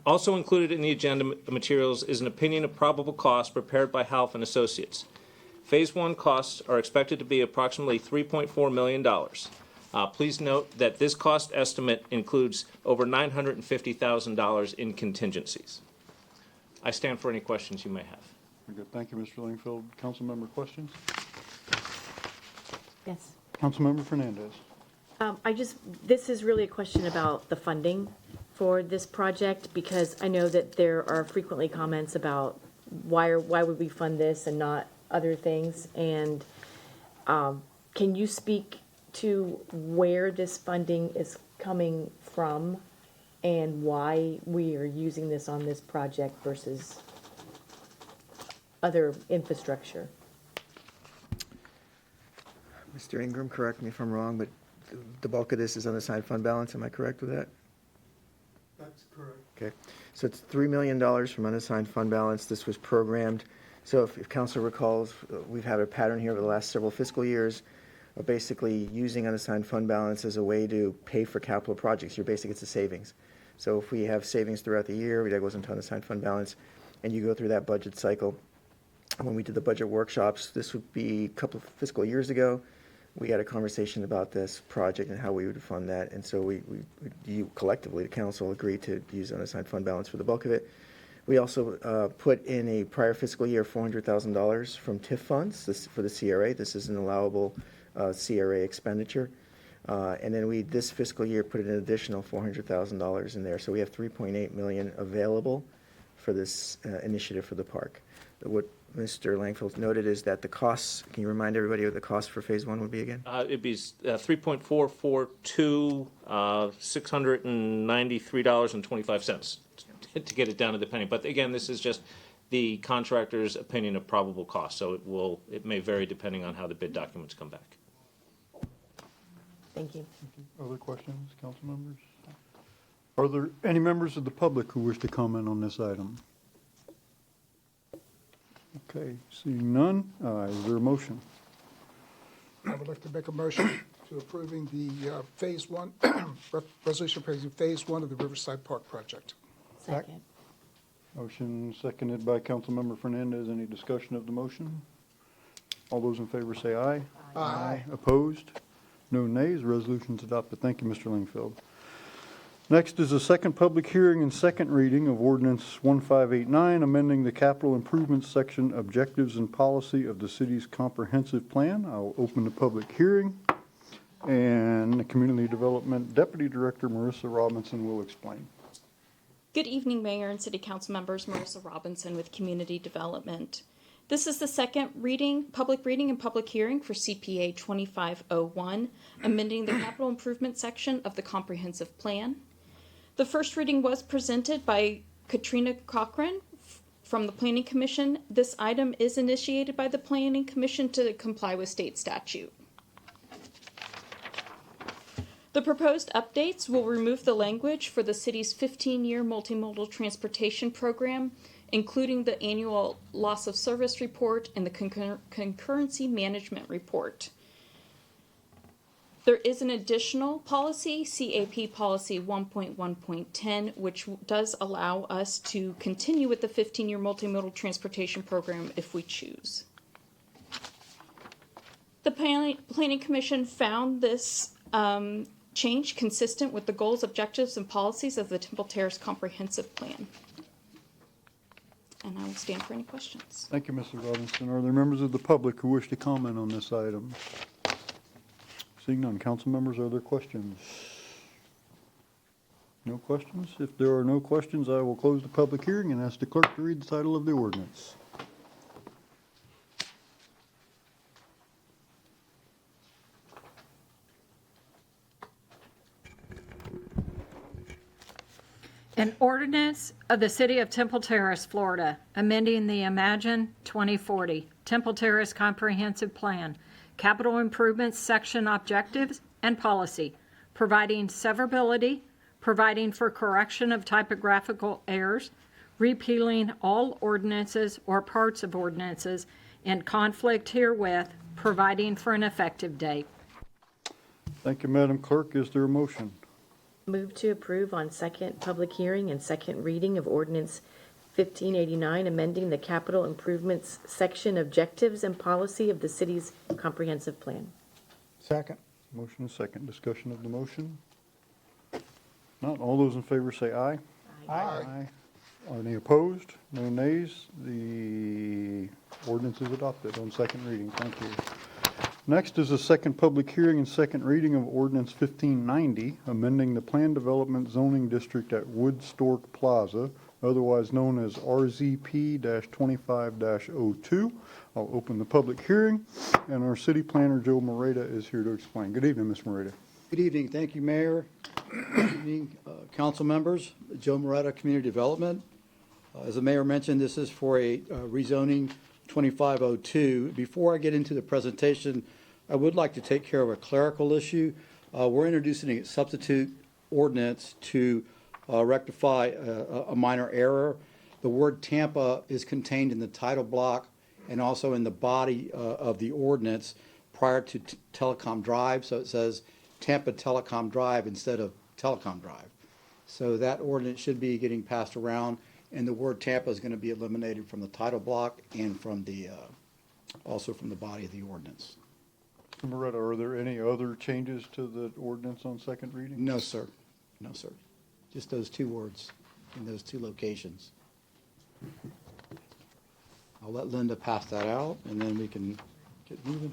Also included in the agenda materials is an opinion of probable cost prepared by Half and Associates. Phase 1 costs are expected to be approximately $3.4 million. Please note that this cost estimate includes over $950,000 in contingencies. I stand for any questions you may have. Very good. Thank you, Mr. Langfield. Council member questions? Yes. Councilmember Fernandez. This is really a question about the funding for this project, because I know that there are frequently comments about why would we fund this and not other things? And can you speak to where this funding is coming from and why we are using this on this project versus other infrastructure? Mr. Ingram, correct me if I'm wrong, but the bulk of this is unassigned fund balance. Am I correct with that? That's correct. Okay. So it's $3 million from unassigned fund balance. This was programmed. So if council recalls, we've had a pattern here over the last several fiscal years of basically using unassigned fund balance as a way to pay for capital projects. It's a savings. So if we have savings throughout the year, that goes into unassigned fund balance, and you go through that budget cycle. When we did the budget workshops, this would be a couple of fiscal years ago, we had a conversation about this project and how we would fund that. And so you collectively, the council, agreed to use unassigned fund balance for the bulk of it. We also put in a prior fiscal year $400,000 from TIF funds for the CRA. This is an allowable CRA expenditure. And then this fiscal year put an additional $400,000 in there. So we have $3.8 million available for this initiative for the park. What Mr. Langfield noted is that the costs, can you remind everybody what the cost for phase 1 would be again? It'd be $3.442, $693.25 to get it down to the penny. But again, this is just the contractor's opinion of probable cost, so it may vary depending on how the bid documents come back. Thank you. Other questions, council members? Are there any members of the public who wish to comment on this item? Okay, seeing none, is there a motion? I would like to make a motion to approving the phase 1, resolution approving phase 1 of the Riverside Park project. Second. Motion seconded by Councilmember Fernandez. Any discussion of the motion? All those in favor say aye. Aye. Opposed? No nays. Resolution's adopted. Thank you, Mr. Langfield. Next is a second public hearing and second reading of Ordinance 1589, amending the capital improvements section objectives and policy of the city's comprehensive plan. I'll open the public hearing, and the Community Development Deputy Director Marissa Robinson will explain. Good evening, Mayor and City Council members. Marissa Robinson with Community Development. This is the second public reading and public hearing for CPA 2501, amending the capital improvement section of the comprehensive plan. The first reading was presented by Katrina Cochran from the Planning Commission. This item is initiated by the Planning Commission to comply with state statute. The proposed updates will remove the language for the city's 15-year multimodal transportation program, including the annual loss of service report and the concurrency management report. There is an additional policy, CAP policy 1.1.10, which does allow us to continue with the 15-year multimodal transportation program if we choose. The Planning Commission found this change consistent with the goals, objectives, and policies of the Temple Terrace Comprehensive Plan. And I will stand for any questions. Thank you, Mr. Robinson. Are there members of the public who wish to comment on this item? Seeing none, council members, are there questions? No questions? If there are no questions, I will close the public hearing and ask the clerk to read the title of the ordinance. An ordinance of the City of Temple Terrace, Florida, amending the Imagine 2040 Temple Terrace Comprehensive Plan, Capital Improvements Section Objectives and Policy, providing severability, providing for correction of typographical errors, repealing all ordinances or parts of ordinances in conflict herewith, providing for an effective date. Thank you, Madam Clerk. Is there a motion? Move to approve on second public hearing and second reading of ordinance 1589, amending the capital improvements section objectives and policy of the city's comprehensive plan. Second. Motion is second. Discussion of the motion? Not all those in favor say aye. Aye. Are any opposed? No nays? The ordinance is adopted on second reading. Thank you. Next is a second public hearing and second reading of ordinance 1590, amending the planned development zoning district at Woodstock Plaza, otherwise known as RZP-25-02. I'll open the public hearing, and our city planner, Joe Moreta, is here to explain. Good evening, Ms. Moreta. Good evening. Thank you, Mayor. Good evening, council members. Joe Moreta, Community Development. As the mayor mentioned, this is for a rezoning 2502. Before I get into the presentation, I would like to take care of a clerical issue. We're introducing a substitute ordinance to rectify a minor error. The word Tampa is contained in the title block and also in the body of the ordinance prior to Telecom Drive. So it says Tampa Telecom Drive instead of Telecom Drive. So that ordinance should be getting passed around, and the word Tampa is going to be eliminated from the title block and from the also from the body of the ordinance. Mr. Moreta, are there any other changes to the ordinance on second reading? No, sir. No, sir. Just those two words in those two locations. I'll let Linda pass that out, and then we can get moving.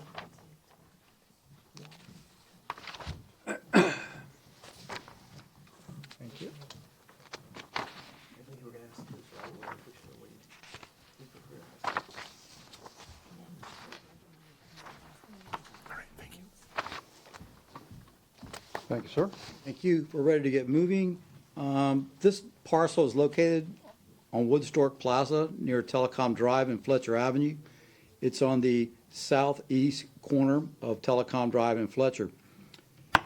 Thank you. Thank you, sir. Thank you. We're ready to get moving. This parcel is located on Woodstock Plaza near Telecom Drive and Fletcher Avenue. It's on the southeast corner of Telecom Drive and Fletcher.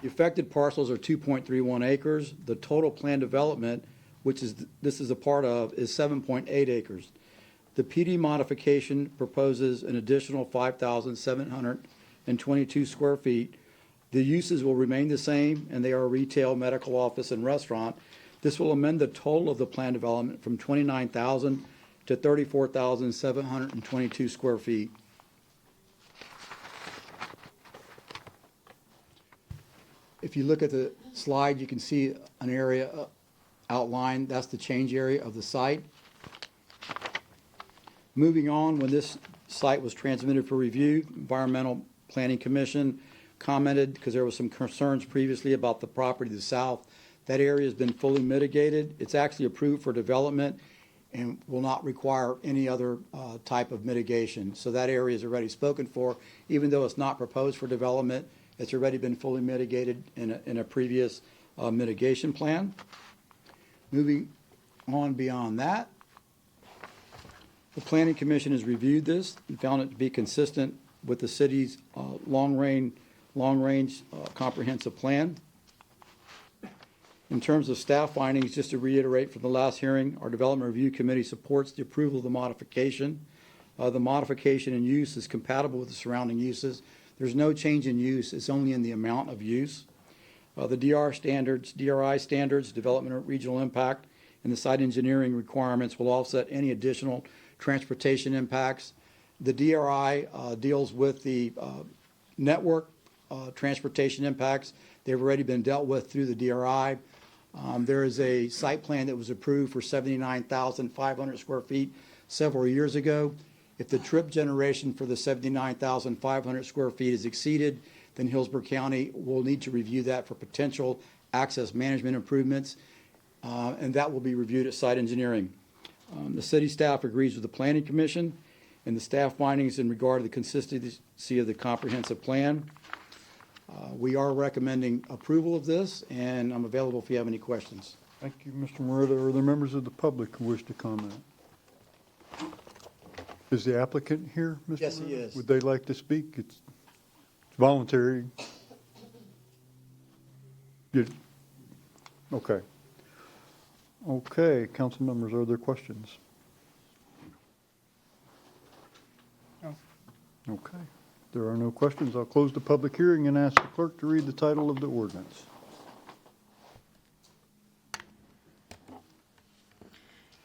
The affected parcels are 2.31 acres. The total planned development, which is this is a part of, is 7.8 acres. The PD modification proposes an additional 5,722 square feet. The uses will remain the same, and they are retail, medical office, and restaurant. This will amend the total of the planned development from 29,000 to 34,722 square feet. If you look at the slide, you can see an area outlined. That's the change area of the site. Moving on, when this site was transmitted for review, Environmental Planning Commission commented because there was some concerns previously about the property to the south. That area has been fully mitigated. It's actually approved for development and will not require any other type of mitigation. So that area is already spoken for. Even though it's not proposed for development, it's already been fully mitigated in a previous mitigation plan. Moving on beyond that, the Planning Commission has reviewed this and found it to be consistent with the city's long-range comprehensive plan. In terms of staff findings, just to reiterate from the last hearing, our Development Review Committee supports the approval of the modification. The modification in use is compatible with the surrounding uses. There's no change in use, it's only in the amount of use. The DRI standards, Development of Regional Impact, and the site engineering requirements will offset any additional transportation impacts. The DRI deals with the network transportation impacts. They've already been dealt with through the DRI. There is a site plan that was approved for 79,500 square feet several years ago. If the trip generation for the 79,500 square feet is exceeded, then Hillsborough County will need to review that for potential access management improvements, and that will be reviewed at site engineering. The city staff agrees with the Planning Commission and the staff findings in regard to the consistency of the comprehensive plan. We are recommending approval of this, and I'm available if you have any questions. Thank you, Mr. Moreta. Are there members of the public who wish to comment? Is the applicant here, Mr. Yes, he Moreta? is. Would they like to speak? It's voluntary. Good. Okay. Okay, council members, are there questions? No. Okay. There are no questions. I'll close the public hearing and ask the clerk to read the title of the ordinance.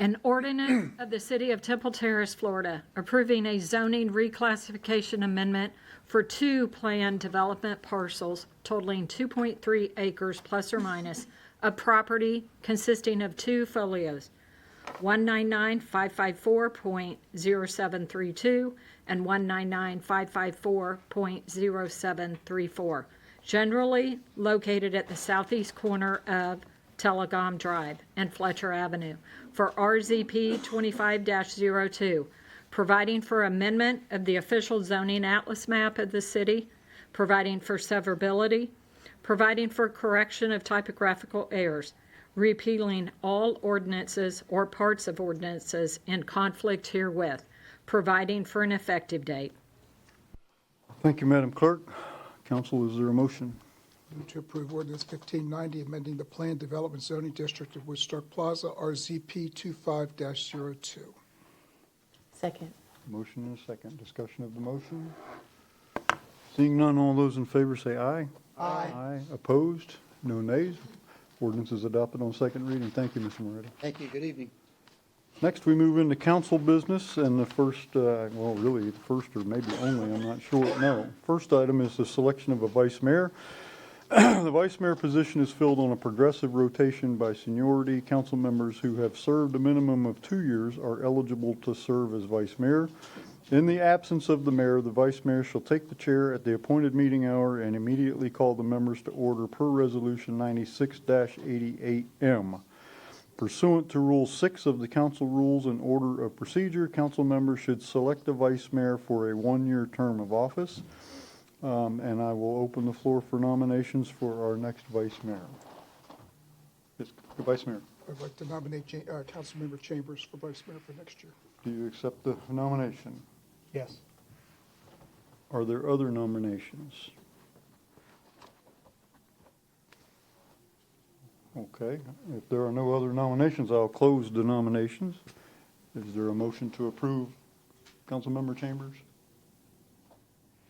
An ordinance of the City of Temple Terrace, Florida, approving a zoning reclassification amendment for 2 planned development parcels totaling 2.3 acres plus or minus of property consisting of 2 folios, 199,554.0732 and 199,554.0734, generally located at the southeast corner of Telecom Drive and Fletcher Avenue for RZP 25-02, providing for amendment of the official zoning atlas map of the city, providing for severability, providing for correction of typographical errors, repealing all ordinances or parts of ordinances in conflict herewith, providing for an effective date. Thank you, Madam Clerk. Council, is there a motion? Move to approve ordinance 1590, amending the planned development zoning district of Woodstock Plaza, RZP 25-02. Second. Motion and a second. Discussion of the motion. Seeing none, all those in favor say aye. Aye. Aye. Opposed? No nays. Ordinance is adopted on second reading. Thank you, Mr. Moretti. Thank you. Good evening. Next, we move into council business, and the first, well, really, the first or maybe only, I'm not sure, no. First item is the selection of a vice mayor. The vice mayor position is filled on a progressive rotation by seniority. Council members who have served a minimum of 2 years are eligible to serve as vice mayor. In the absence of the mayor, the vice mayor shall take the chair at the appointed meeting hour and immediately call the members to order per Resolution 96-88M. Pursuant to Rule 6 of the Council Rules and Order of Procedure, council members should select a vice mayor for a 1-year term of office. And I will open the floor for nominations for our next vice mayor. Yes, Vice Mayor, I'd like to nominate Councilmember Chambers for vice mayor for next year. do you accept the nomination? Yes. Are there other nominations? Okay, if there are no other nominations, I'll close the nominations. Is there a motion to approve Councilmember Chambers?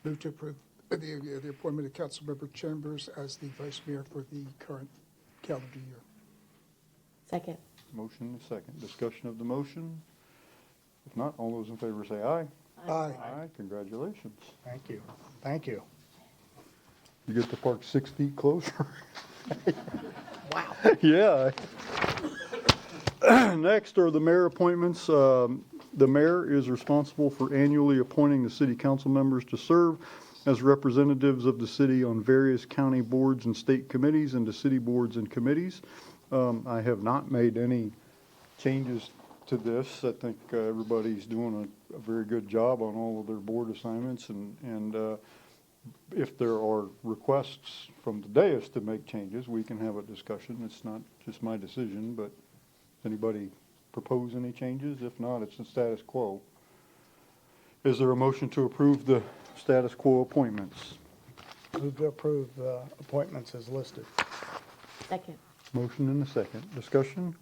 Move to approve the appointment of Councilmember Chambers as the vice mayor for the current calendar year. Second. Motion and a second. Discussion of the motion? If not, all those in favor say aye. Aye. Aye, congratulations. Thank you. Thank you. You get to park 6 feet closer. Wow. Yeah. Next are the mayor appointments. The mayor is responsible for annually appointing the city council members to serve as representatives of the city on various county boards and state committees and to city boards and committees. I have not made any changes to this. I think everybody's doing a very good job on all of their board assignments, and if there are requests from the dais to make changes, we can have a discussion. It's not just my decision, but anybody propose any changes? If not, it's the status quo. Is there a motion to approve the status quo appointments? Move to approve appointments as listed. Second. Motion and a second. Discussion?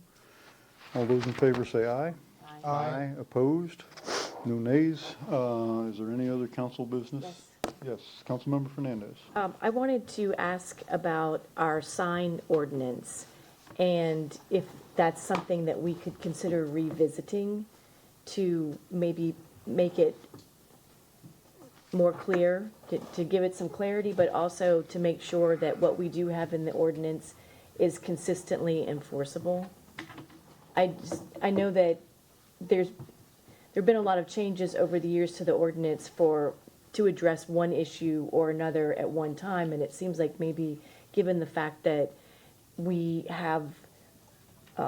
All those in favor say aye. Aye. Aye. Opposed? No nays. Is there any other council business? Yes. Yes. Councilmember Fernandez. I wanted to ask about our sign ordinance and if that's something that we could consider revisiting to maybe make it more clear, to give it some clarity, but also to make sure that what we do have in the ordinance is consistently enforceable. I know that there've been a lot of changes over the years to the ordinance to address one issue or another at one time, and it seems like maybe given the fact that we have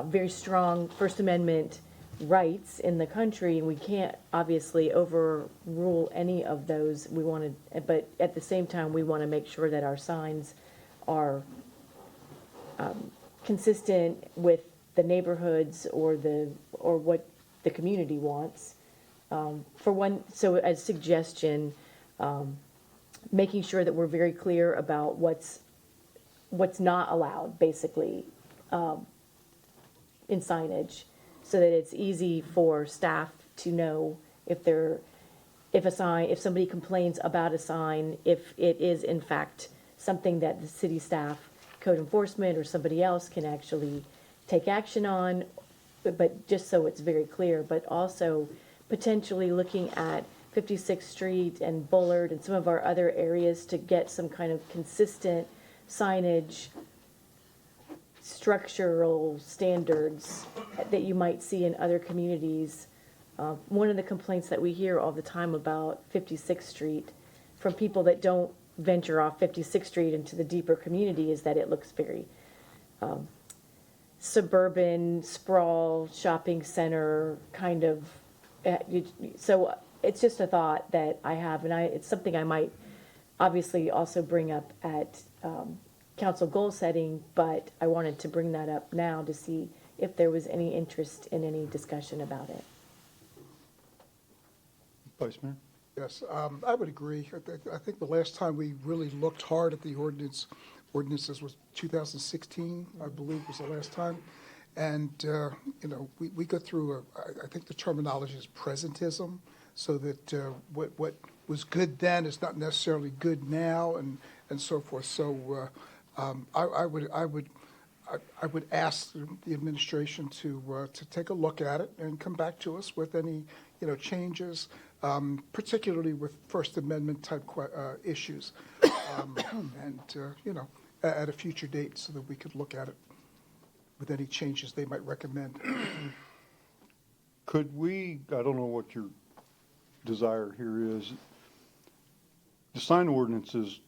very strong First Amendment rights in the country, and we can't obviously overrule any of those. But at the same time, we want to make sure that our signs are consistent with the neighborhoods or what the community wants. So as suggestion, making sure that we're very clear about what's not allowed, basically, in signage, so that it's easy for staff to know if somebody complains about a sign, if it is in fact something that the city staff, code enforcement, or somebody else can actually take action on, but just so it's very clear, but also potentially looking at 56th Street and Bullard and some of our other areas to get some kind of consistent signage structural standards that you might see in other communities. One of the complaints that we hear all the time about 56th Street from people that don't venture off 56th Street into the deeper community is that it looks very suburban, sprawl, shopping center kind of. So it's just a thought that I have, and it's something I might obviously also bring up at council goal setting, but I wanted to bring that up now to see if there was any interest in any discussion about it. Vice Mayor? Yes, I would agree. I think the last time we really looked hard at the ordinances was 2016, I believe was the last time. And, we go through, I think the terminology is presentism, so that what was good then is not necessarily good now, and so forth. So I would ask the administration to take a look at it and come back to us with any changes, particularly with First Amendment type issues, and at a future date so that we could look at it with any changes they might recommend. Could we, I don't know what your desire here is, the sign ordinance is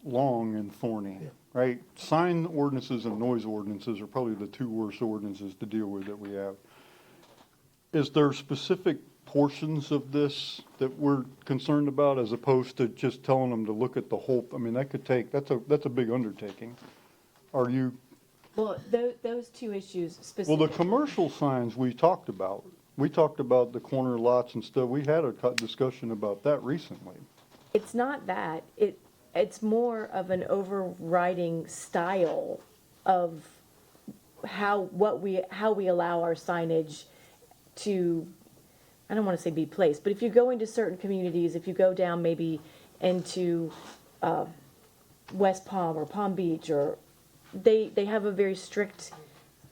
long and thorny, right? Sign ordinances and noise ordinances are probably the two worst ordinances to deal with that we have. Is there specific portions of this that we're concerned about as opposed to just telling them to look at the whole? I mean, that could take, that's a big undertaking. Are you? Well, those two issues specifically. Well, the commercial signs we talked about the corner lots and stuff. We had a discussion about that recently. It's not that. It's more of an overriding style of how we allow our signage to, I don't want to say be placed, but if you go into certain communities, if you go down maybe into West Palm or Palm Beach, or they have a very strict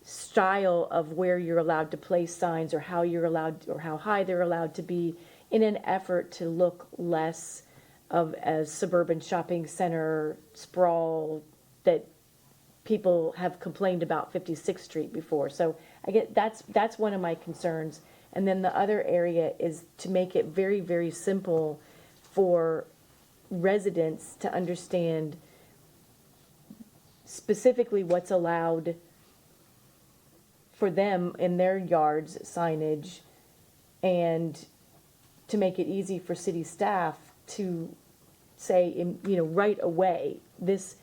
style of where you're allowed to place signs, or how you're allowed, or how high they're allowed to be, in an effort to look less of a suburban shopping center sprawl that people have complained about 56th Street before. So I get that's one of my concerns. And then the other area is to make it very, very simple for residents to understand specifically what's allowed for them in their yards signage, and to make it easy for city staff to say, right away, this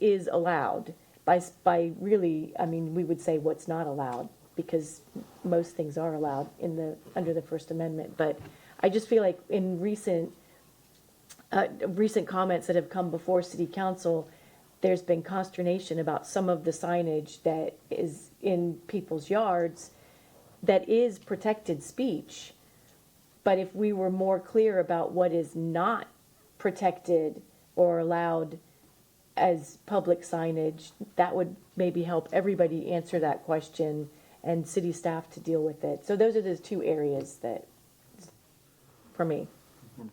is allowed. By really, I mean, we would say what's not allowed, because most things are allowed under the First Amendment. But I just feel like in recent comments that have come before City Council, there's been consternation about some of the signage that is in people's yards that is protected speech. But if we were more clear about what is not protected or allowed as public signage, that would maybe help everybody answer that question and city staff to deal with it. So those are the two areas that, for me.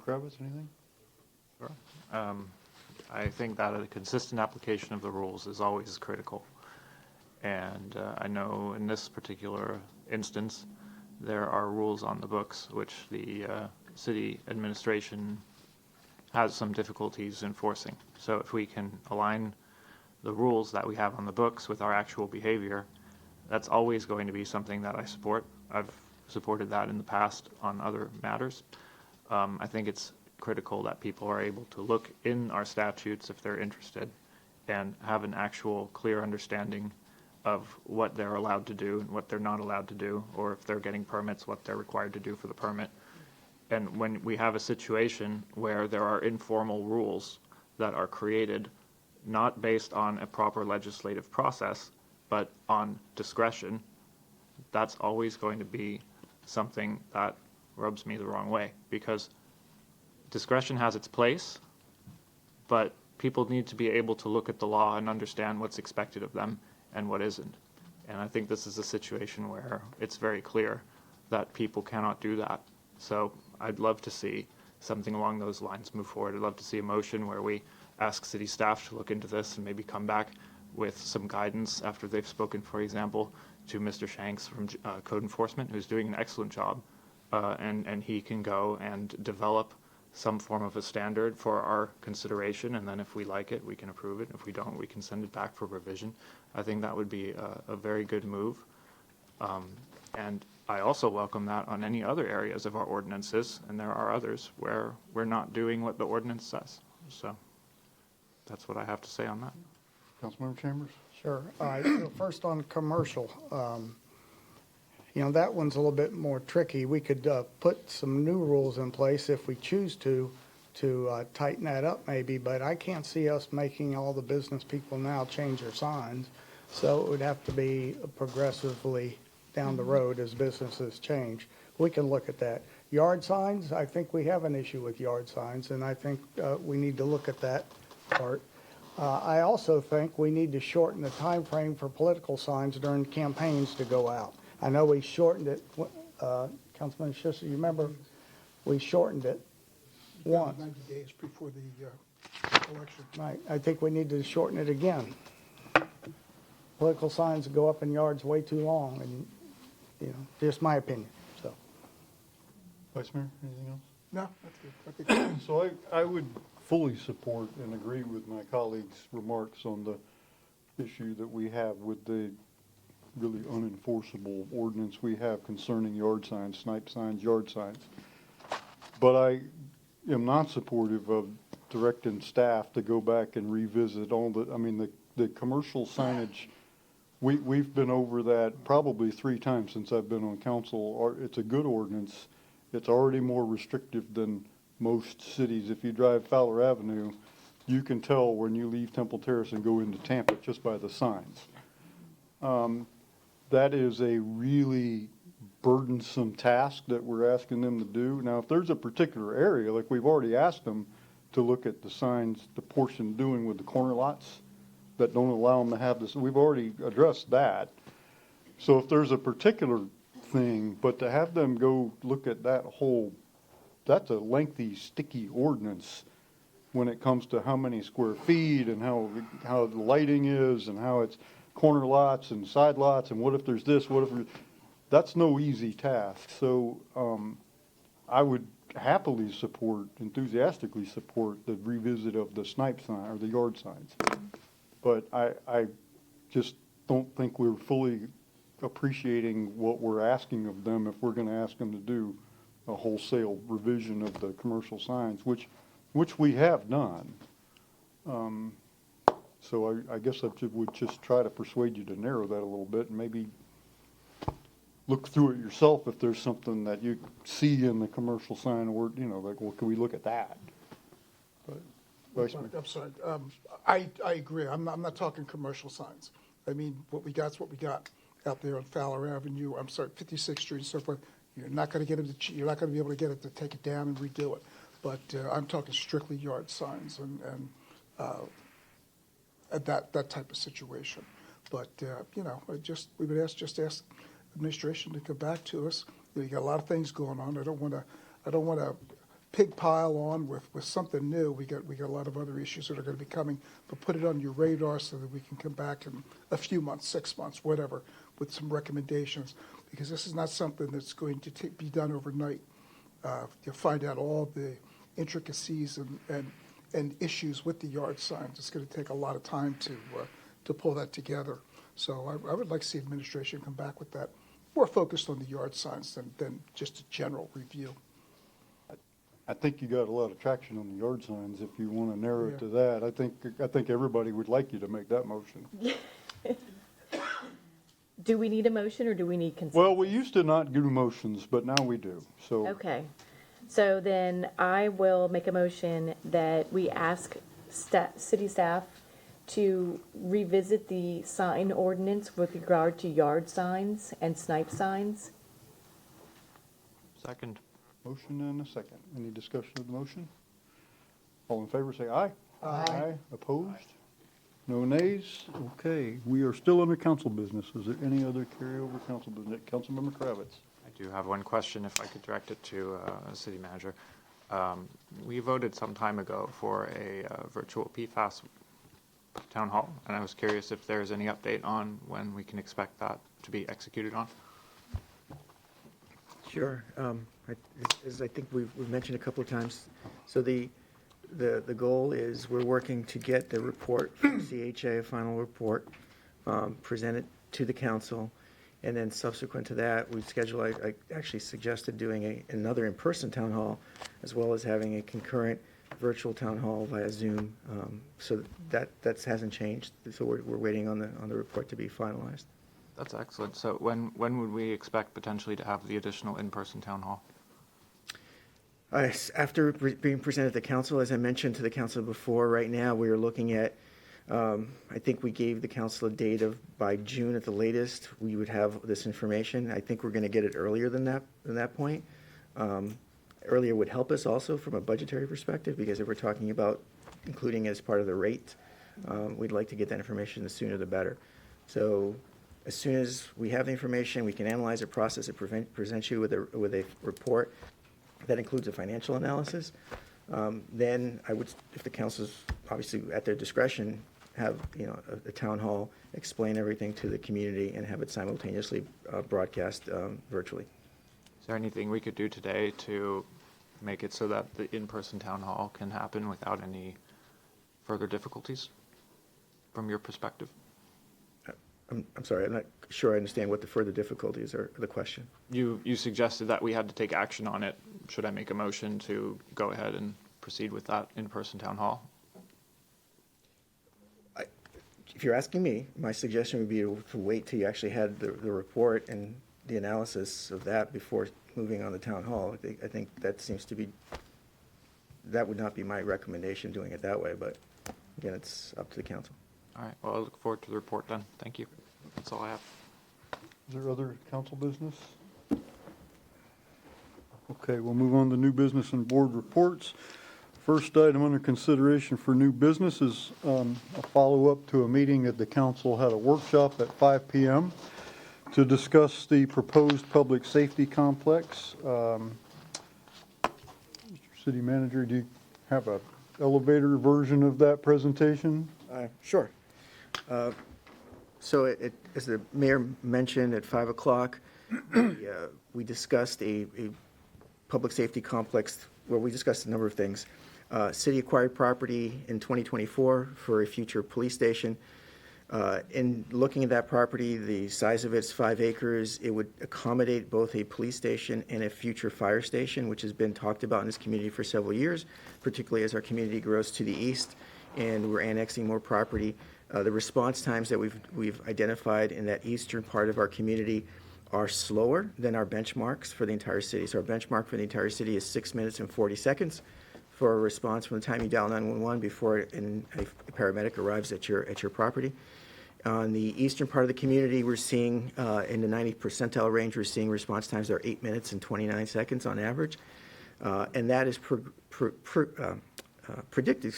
Kravitz, anything? Sure. I think that a consistent application of the rules is always critical. And I know in this particular instance, there are rules on the books which the city administration has some difficulties enforcing. So if we can align the rules that we have on the books with our actual behavior, that's always going to be something that I support. I've supported that in the past on other matters. I think it's critical that people are able to look in our statutes if they're interested and have an actual clear understanding of what they're allowed to do and what they're not allowed to do, or if they're getting permits, what they're required to do for the permit. And when we have a situation where there are informal rules that are created not based on a proper legislative process, but on discretion, that's always going to be something that rubs me the wrong way, because discretion has its place, but people need to be able to look at the law and understand what's expected of them and what isn't. And I think this is a situation where it's very clear that people cannot do that. So I'd love to see something along those lines move forward. I'd love to see a motion where we ask city staff to look into this and maybe come back with some guidance after they've spoken, for example, to Mr. Shanks from Code Enforcement, who's doing an excellent job. And he can go and develop some form of a standard for our consideration, and then if we like it, we can approve it. If we don't, we can send it back for revision. I think that would be a very good move. And I also welcome that on any other areas of our ordinances, and there are others where we're not doing what the ordinance says. So that's what I have to say on that. Councilmember Chambers? Sure. So first on commercial, that one's a little bit more tricky. We could put some new rules in place if we choose to tighten that up maybe, but I can't see us making all the business people now change their signs. So it would have to be progressively down the road as businesses change. We can look at that. Yard signs, I think we have an issue with yard signs, and I think we need to look at that part. I also think we need to shorten the time frame for political signs during campaigns to go out. I know we shortened it, Councilman Schuster, you remember? We shortened it once. 90 days before the election. Right, I think we need to shorten it again. Political signs go up in yards way too long, and, just my opinion, so. Vice Mayor, anything else? No, that's good. Okay. So I would fully support and agree with my colleagues' remarks on the issue that we have with the really unenforceable ordinance we have concerning yard signs, snipe signs, yard signs. But I am not supportive of directing staff to go back and revisit all the commercial signage. We've been over that probably 3 times since I've been on council. It's a good ordinance. It's already more restrictive than most cities. If you drive Fowler Avenue, you can tell when you leave Temple Terrace and go into Tampa just by the signs. That is a really burdensome task that we're asking them to do. Now, if there's a particular area, like we've already asked them to look at the signs, the portion doing with the corner lots that don't allow them to have this, we've already addressed that. So if there's a particular thing, but to have them go look at that whole, that's a lengthy, sticky ordinance when it comes to how many square feet and how the lighting is and how it's corner lots and side lots and what if there's this, what if, that's no easy task. So I would happily support, enthusiastically support the revisit of the snipe sign or the yard signs. But I just don't think we're fully appreciating what we're asking of them if we're going to ask them to do a wholesale revision of the commercial signs, which we have done. So I guess I would just try to persuade you to narrow that a little bit and maybe look through it yourself if there's something that you see in the commercial sign or, like, well, can we look at that? But, Vice Mayor. I'm sorry. I agree. I'm not talking commercial signs. I mean, what we got's what we got out there on Fowler Avenue. 56th Street and so forth. You're not going to get it. You're not going to be able to get it to take it down and redo it. But I'm talking strictly yard signs and that type of situation. But we would ask administration to come back to us. You got a lot of things going on. I don't want to pig pile on with something new. We got a lot of other issues that are going to be coming. But put it on your radar so that we can come back in a few months, 6 months, whatever, with some recommendations. Because this is not something that's going to be done overnight. You'll find out all the intricacies and issues with the yard signs. It's going to take a lot of time to pull that together. So I would like to see administration come back with that, more focused on the yard signs than just a general review. I think you got a lot of traction on the yard signs if you want to narrow it to that. I think everybody would like you to make that motion. Do we need a motion or do we need consensus? Well, we used to not do motions, but now we do. So Okay. So then I will make a motion that we ask city staff to revisit the sign ordinance with regard to yard signs and snipe signs. Second. Motion and a second. Any discussion of the motion? All in favor say aye. Aye. Opposed? No nays? Okay, we are still under council business. Is there any other carryover council business? Councilmember Kravitz. I do have one question, if I could direct it to city manager. We voted some time ago for a virtual PFAS town hall, and I was curious if there's any update on when we can expect that to be executed on. Sure. As I think we've mentioned a couple of times, so the goal is we're working to get the report from CHA, a final report, presented to the council, and then subsequent to that, we schedule, I actually suggested doing another in-person town hall, as well as having a concurrent virtual town hall via Zoom. So that hasn't changed. So we're waiting on the report to be finalized. That's excellent. So when would we expect potentially to have the additional in-person town hall? After being presented to council, as I mentioned to the council before, right now we are looking at, I think we gave the council a date of by June at the latest, we would have this information. I think we're going to get it earlier than that point. Earlier would help us also from a budgetary perspective, because if we're talking about including it as part of the rate, we'd like to get that information the sooner the better. So as soon as we have the information, we can analyze it, process it, present you with a report that includes a financial analysis. Then I would, if the council's obviously at their discretion, have a town hall, explain everything to the community, and have it simultaneously broadcast virtually. Is there anything we could do today to make it so that the in-person town hall can happen without any further difficulties from your perspective? I'm sorry, I'm not sure I understand what the further difficulties are, the question. You suggested that we had to take action on it. Should I make a motion to go ahead and proceed with that in-person town hall? If you're asking me, my suggestion would be to wait till you actually had the report and the analysis of that before moving on the town hall. I think that seems to be, that would not be my recommendation, doing it that way, but again, it's up to the council. All right, well, I look forward to the report then. Thank you. That's all I have. Is there other council business? Okay, we'll move on to new business and board reports. First item under consideration for new business is a follow-up to a meeting that the council had a workshop at 5 p.m. to discuss the proposed public safety complex. Mr. City Manager, do you have an elevator version of that presentation? Sure. So as the mayor mentioned, at 5 o'clock, we discussed a public safety complex where we discussed a number of things. City acquired property in 2024 for a future police station. In looking at that property, the size of it's 5 acres. It would accommodate both a police station and a future fire station, which has been talked about in this community for several years, particularly as our community grows to the east and we're annexing more property. The response times that we've identified in that eastern part of our community are slower than our benchmarks for the entire city. So our benchmark for the entire city is 6 minutes and 40 seconds for a response from the time you dial 911 before a paramedic arrives at your property. On the eastern part of the community, we're seeing in the 90th percentile range, we're seeing response times that are 8 minutes and 29 seconds on average. And that is predicted,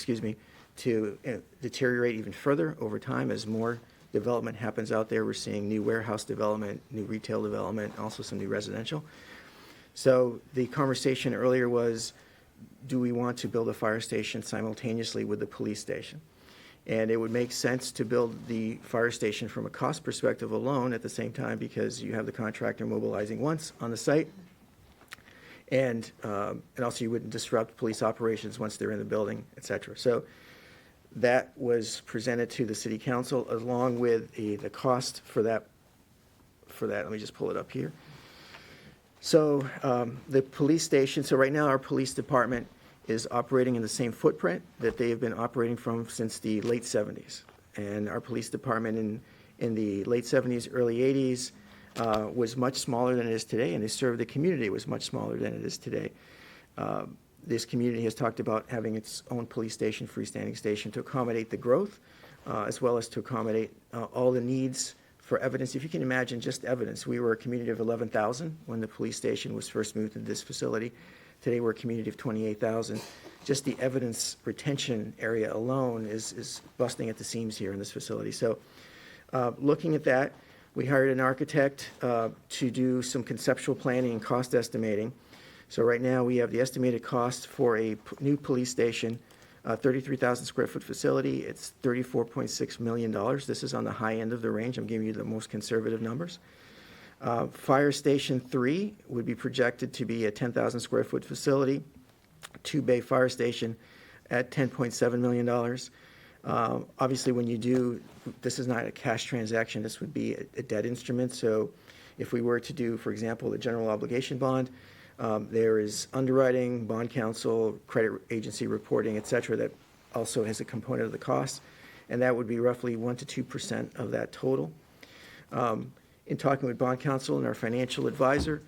to deteriorate even further over time as more development happens out there. We're seeing new warehouse development, new retail development, also some new residential. So the conversation earlier was, do we want to build a fire station simultaneously with the police station? And it would make sense to build the fire station from a cost perspective alone at the same time, because you have the contractor mobilizing once on the site, and also you wouldn't disrupt police operations once they're in the building, et cetera. So that was presented to the city council along with the cost for that. Let me just pull it up here. So the police station, so right now our police department is operating in the same footprint that they have been operating from since the late 70s. And our police department in the late 70s, early 80s was much smaller than it is today, and they served the community was much smaller than it is today. This community has talked about having its own police station, freestanding station, to accommodate the growth, as well as to accommodate all the needs for evidence. If you can imagine just evidence, we were a community of 11,000 when the police station was first moved into this facility. Today, we're a community of 28,000. Just the evidence retention area alone is busting at the seams here in this facility. So looking at that, we hired an architect to do some conceptual planning and cost estimating. So right now, we have the estimated cost for a new police station, 33,000 square foot facility. It's $34.6 million. This is on the high end of the range. I'm giving you the most conservative numbers. Fire Station 3 would be projected to be a 10,000 square foot facility, two-bay fire station at $10.7 million. Obviously, when you do, this is not a cash transaction, this would be a debt instrument. So if we were to do, for example, the general obligation bond, there is underwriting, bond counsel, credit agency reporting, et cetera, that also has a component of the cost, and that would be roughly 1% to 2% of that total. In talking with bond counsel and our financial advisor,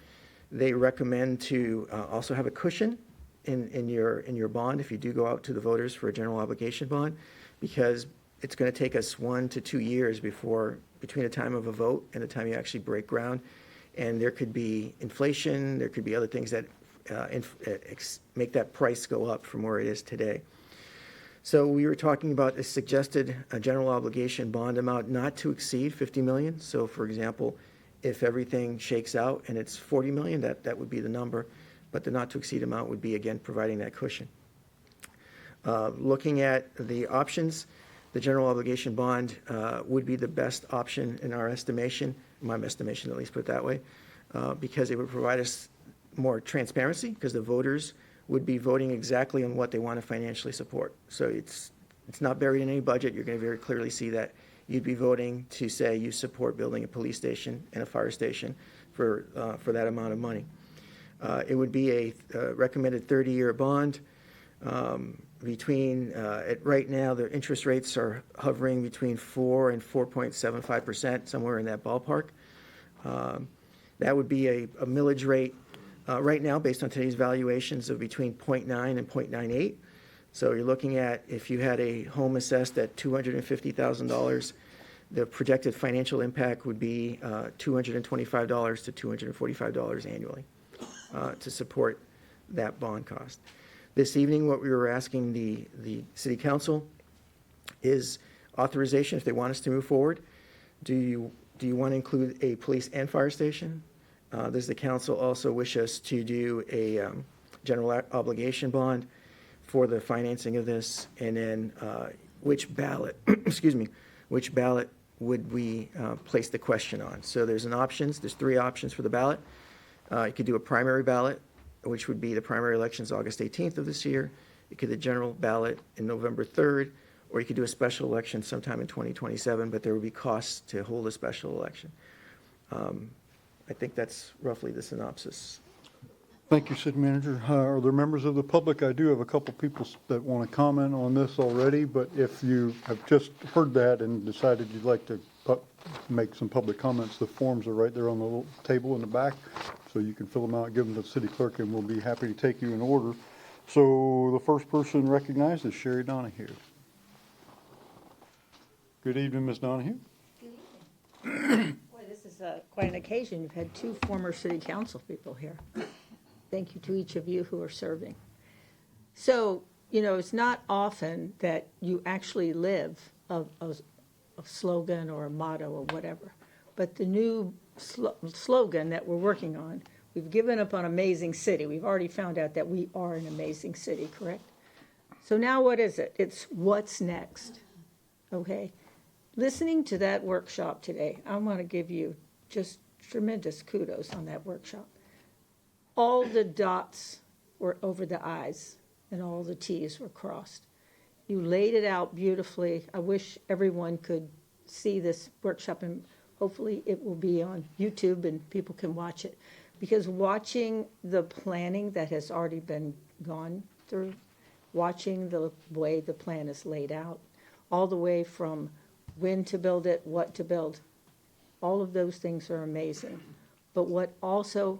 they recommend to also have a cushion in your bond if you do go out to the voters for a general obligation bond, because it's going to take us 1 to 2 years between the time of a vote and the time you actually break ground. And there could be inflation, there could be other things that make that price go up from where it is today. So we were talking about a suggested general obligation bond amount not to exceed $50 million. So for example, if everything shakes out and it's $40 million, that would be the number, but the not to exceed amount would be, again, providing that cushion. Looking at the options, the general obligation bond would be the best option in our estimation, my estimation at least, put it that way, because it would provide us more transparency, because the voters would be voting exactly on what they want to financially support. So it's not buried in any budget. You're going to very clearly see that you'd be voting to say you support building a police station and a fire station for that amount of money. It would be a recommended 30-year bond. Right now, the interest rates are hovering between 4 and 4.75%, somewhere in that ballpark. That would be a millage rate right now, based on today's valuations, of between 0.9 and 0.98. So you're looking at, if you had a home assessed at $250,000, the projected financial impact would be $225 to $245 annually to support that bond cost. This evening, what we were asking the City Council is authorization, if they want us to move forward. Do you want to include a police and fire station? Does the council also wish us to do a general obligation bond for the financing of this? And then which ballot, which ballot would we place the question on? So there's 3 options for the ballot. You could do a primary ballot, which would be the primary elections August 18th of this year. You could do a general ballot in November 3rd, or you could do a special election sometime in 2027, but there would be costs to hold a special election. I think that's roughly the synopsis. Thank you, City Manager. Are there members of the public? I do have a couple people that want to comment on this already, but if you have just heard that and decided you'd like to make some public comments, the forms are right there on the little table in the back, so you can fill them out, give them to the city clerk, and we'll be happy to take you in order. So the first person recognized is Sherry Donahue. Good evening, Ms. Donahue. Boy, this is quite an occasion. You've had 2 former city council people here. Thank you to each of you who are serving. So, it's not often that you actually live a slogan or a motto or whatever. But the new slogan that we're working on, we've given up on amazing city. We've already found out that we are an amazing city, correct? So now what is it? It's what's next, okay? Listening to that workshop today, I want to give you just tremendous kudos on that workshop. All the dots were over the I's and all the T's were crossed. You laid it out beautifully. I wish everyone could see this workshop, and hopefully it will be on YouTube and people can watch it. Because watching the planning that has already been gone through, watching the way the plan is laid out, all the way from when to build it, what to build, all of those things are amazing. But what also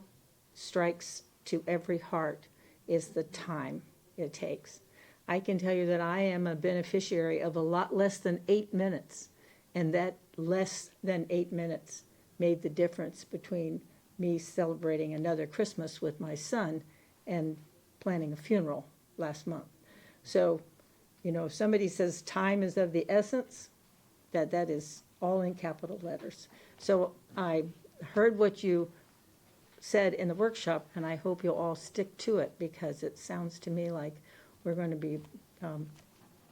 strikes to every heart is the time it takes. I can tell you that I am a beneficiary of a lot less than 8 minutes, and that less than 8 minutes made the difference between me celebrating another Christmas with my son and planning a funeral last month. So, you know, if somebody says time is of the essence, that is all in capital letters. So I heard what you said in the workshop, and I hope you'll all stick to it, because it sounds to me like we're going to be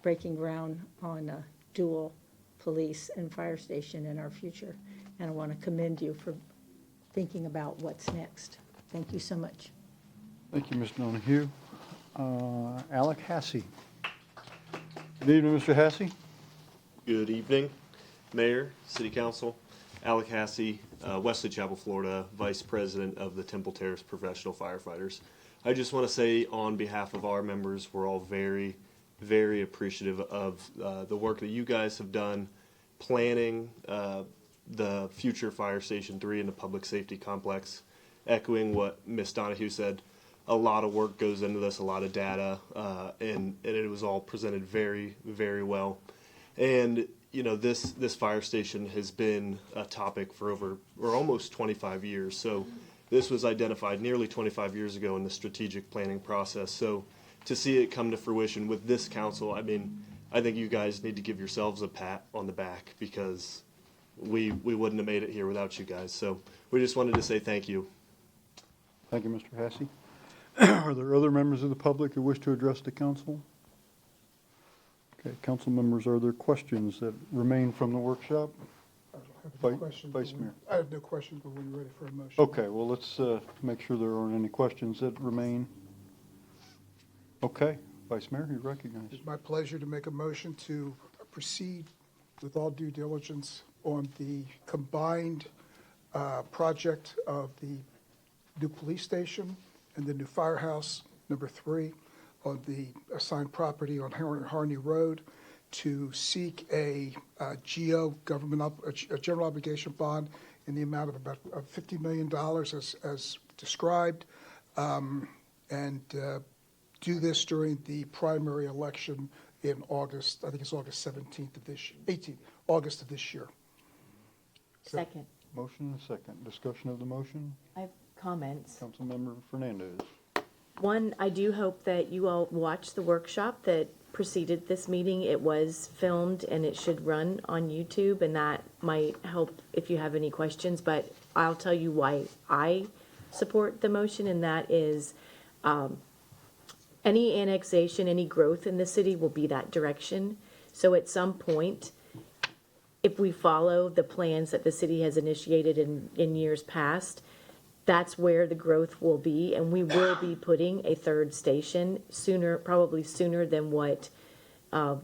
breaking ground on a dual police and fire station in our future. And I want to commend you for thinking about what's next. Thank you so much. Thank you, Ms. Donahue. Alec Hassey. Good evening, Mr. Hassey. Good evening, Mayor, City Council. Alec Hassey, Wesley Chapel, Florida, Vice President of the Temple Terrace Professional Firefighters. I just want to say on behalf of our members, we're all very, very appreciative of the work that you guys have done planning the future Fire Station 3 in the public safety complex. Echoing what Ms. Donahue said, a lot of work goes into this, a lot of data, and it was all presented very, very well. And you know, this fire station has been a topic for almost 25 years. So this was identified nearly 25 years ago in the strategic planning process. So to see it come to fruition with this council, I mean, I think you guys need to give yourselves a pat on the back, because we wouldn't have made it here without you guys. So we just wanted to say thank you. Thank you, Mr. Hassey. Are there other members of the public who wish to address the council? Okay, council members, are there questions that remain from the workshop? I have no questions. Vice Mayor. I have no questions, but when you're ready for a motion. Okay, well, let's make sure there aren't any questions that remain. Okay, Vice Mayor, you're recognized. It's my pleasure to make a motion to proceed with all due diligence on the combined project of the new police station and the new firehouse, number 3, on the assigned property on Harney Road, to seek a GO, a general obligation bond, in the amount of about $50 million as described, and do this during the primary election in August. I think it's August 17th of this year, 18th, August of this year. Second. Motion and a second. Discussion of the motion. I have comments. Councilmember Fernandez. One, I do hope that you all watched the workshop that preceded this meeting. It was filmed and it should run on YouTube, and that might help if you have any questions. But I'll tell you why I support the motion, and that is any annexation, any growth in the city will be that direction. So at some point, if we follow the plans that the city has initiated in years past, that's where the growth will be, and we will be putting a third station sooner, probably sooner than what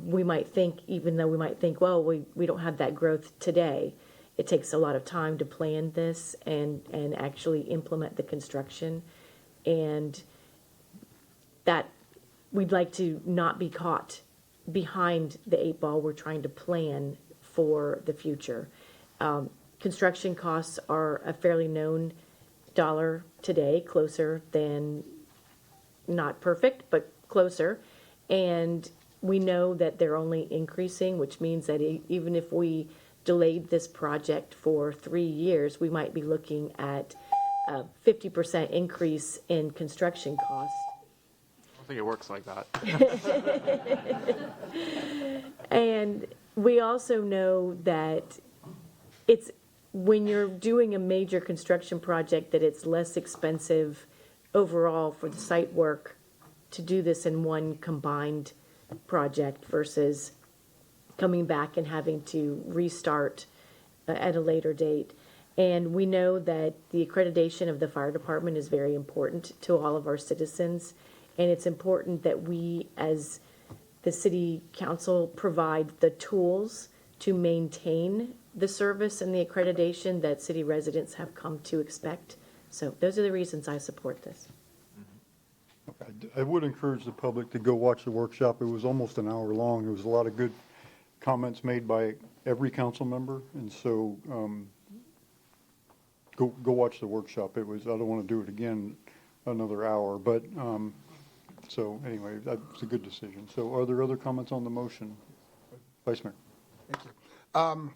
we might think, even though we might think, well, we don't have that growth today. It takes a lot of time to plan this and actually implement the construction, and that we'd like to not be caught behind the 8 ball. We're trying to plan for the future. Construction costs are a fairly known dollar today, closer than, not perfect, but closer. And we know that they're only increasing, which means that even if we delayed this project for 3 years, we might be looking at a 50% increase in construction costs. I don't think it works like that. And we also know that it's, when you're doing a major construction project, that it's less expensive overall for the site work to do this in one combined project versus coming back and having to restart at a later date. And we know that the accreditation of the fire department is very important to all of our citizens. And it's important that we, as the city council, provide the tools to maintain the service and the accreditation that city residents have come to expect. So those are the reasons I support this. I would encourage the public to go watch the workshop. It was almost an hour long. There was a lot of good comments made by every council member, and so go watch the workshop. It was, I don't want to do it again another hour, but so anyway, that's a good decision. So are there other comments on the motion? Vice Mayor. Thank you.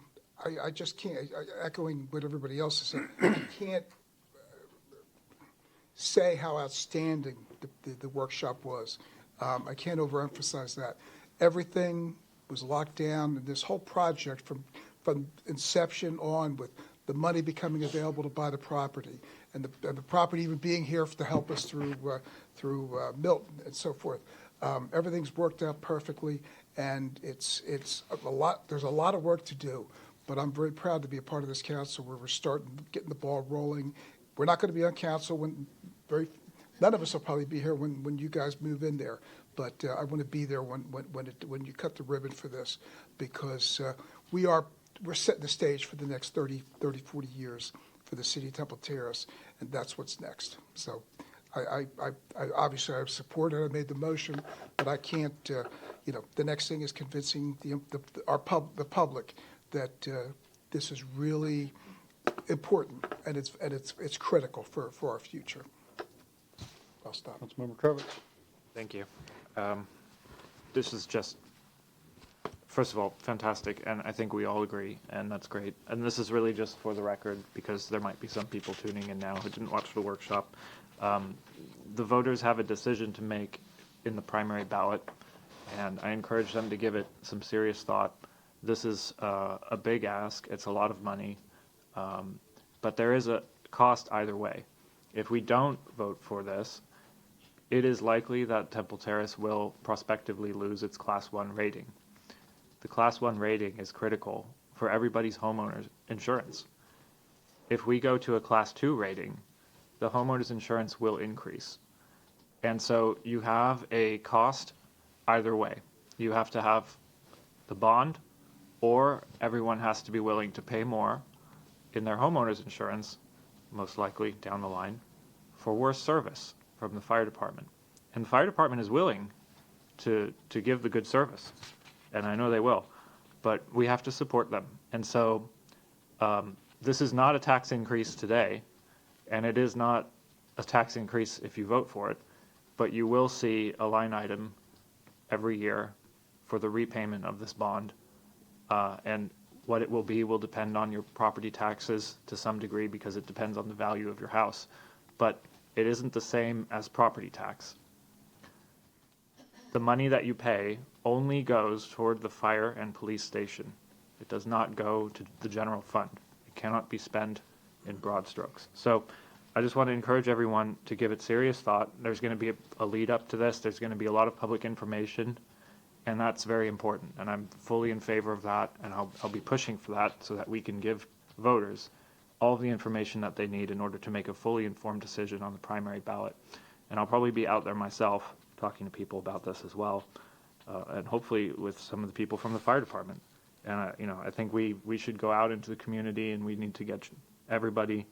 I just can't, echoing what everybody else has said, I can't say how outstanding the workshop was. I can't overemphasize that. Everything was locked down, and this whole project from inception on, with the money becoming available to buy the property, and the property even being here to help us through Milton and so forth. Everything's worked out perfectly, and it's a lot. There's a lot of work to do, but I'm very proud to be a part of this council where we're getting the ball rolling. We're not going to be on council none of us will probably be here when you guys move in there, but I want to be there when you cut the ribbon for this, because we're setting the stage for the next 30, 40 years for the city of Temple Terrace, and that's what's next. So I obviously I support it. I made the motion, but I can't, the next thing is convincing the public that this is really important, and it's critical for our future. I'll stop. Councilmember Kravitz. Thank you. This is just, first of all, fantastic, and I think we all agree, and that's great. And this is really just for the record, because there might be some people tuning in now who didn't watch the workshop. The voters have a decision to make in the primary ballot, and I encourage them to give it some serious thought. This is a big ask. It's a lot of money, but there is a cost either way. If we don't vote for this, it is likely that Temple Terrace will prospectively lose its Class 1 rating. The Class 1 rating is critical for everybody's homeowner's insurance. If we go to a Class 2 rating, the homeowner's insurance will increase. And so you have a cost either way. You have to have the bond, or everyone has to be willing to pay more in their homeowner's insurance, most likely down the line, for worse service from the fire department. And the fire department is willing to give the good service, and I know they will, but we have to support them. And so this is not a tax increase today, and it is not a tax increase if you vote for it, but you will see a line item every year for the repayment of this bond, and what it will be will depend on your property taxes to some degree, because it depends on the value of your house. But it isn't the same as property tax. The money that you pay only goes toward the fire and police station. It does not go to the general fund. It cannot be spent in broad strokes. So I just want to encourage everyone to give it serious thought. There's going to be a lead up to this. There's going to be a lot of public information, and that's very important. And I'm fully in favor of that, and I'll be pushing for that so that we can give voters all of the information that they need in order to make a fully informed decision on the primary ballot. And I'll probably be out there myself talking to people about this as well, and hopefully with some of the people from the fire department. And I think we should go out into the community, and we need to get everybody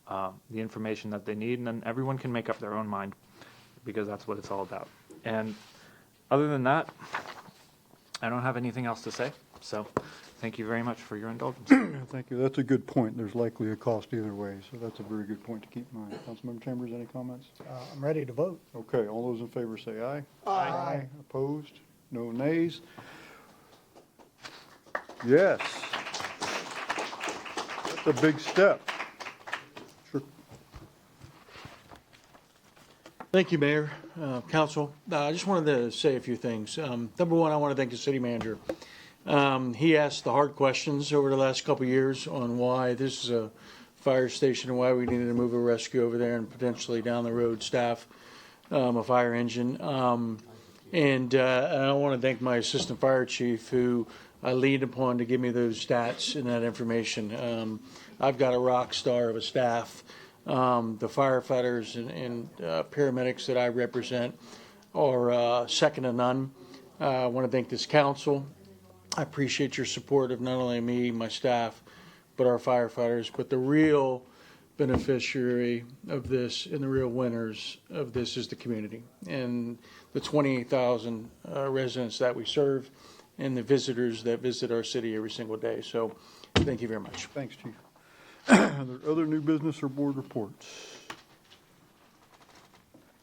the information that they need, and then everyone can make up their own mind, because that's what it's all about. And other than that, I don't have anything else to say. So thank you very much for your indulgence. Thank you. That's a good point. There's likely a cost either way, so that's a very good point to keep in mind. Councilmember Chambers, any comments? I'm ready to vote. Okay, all those in favor say aye. Aye. Opposed? No nays? Yes. That's a big step. Sure. Thank you, Mayor, Council. I just wanted to say a few things. Number one, I want to thank the city manager. He asked the hard questions over the last couple of years on why this is a fire station and why we needed to move a rescue over there and potentially down the road staff a fire engine. And I want to thank my assistant fire chief, who I leaned upon to give me those stats and that information. I've got a rock star of a staff. The firefighters and paramedics that I represent are second to none. I want to thank this council. I appreciate your support of not only me, my staff, but our firefighters. But the real beneficiary of this and the real winners of this is the community and the 28,000 residents that we serve and the visitors that visit our city every single day. So thank you very much. Thanks, Chief. Are there other new business or board reports?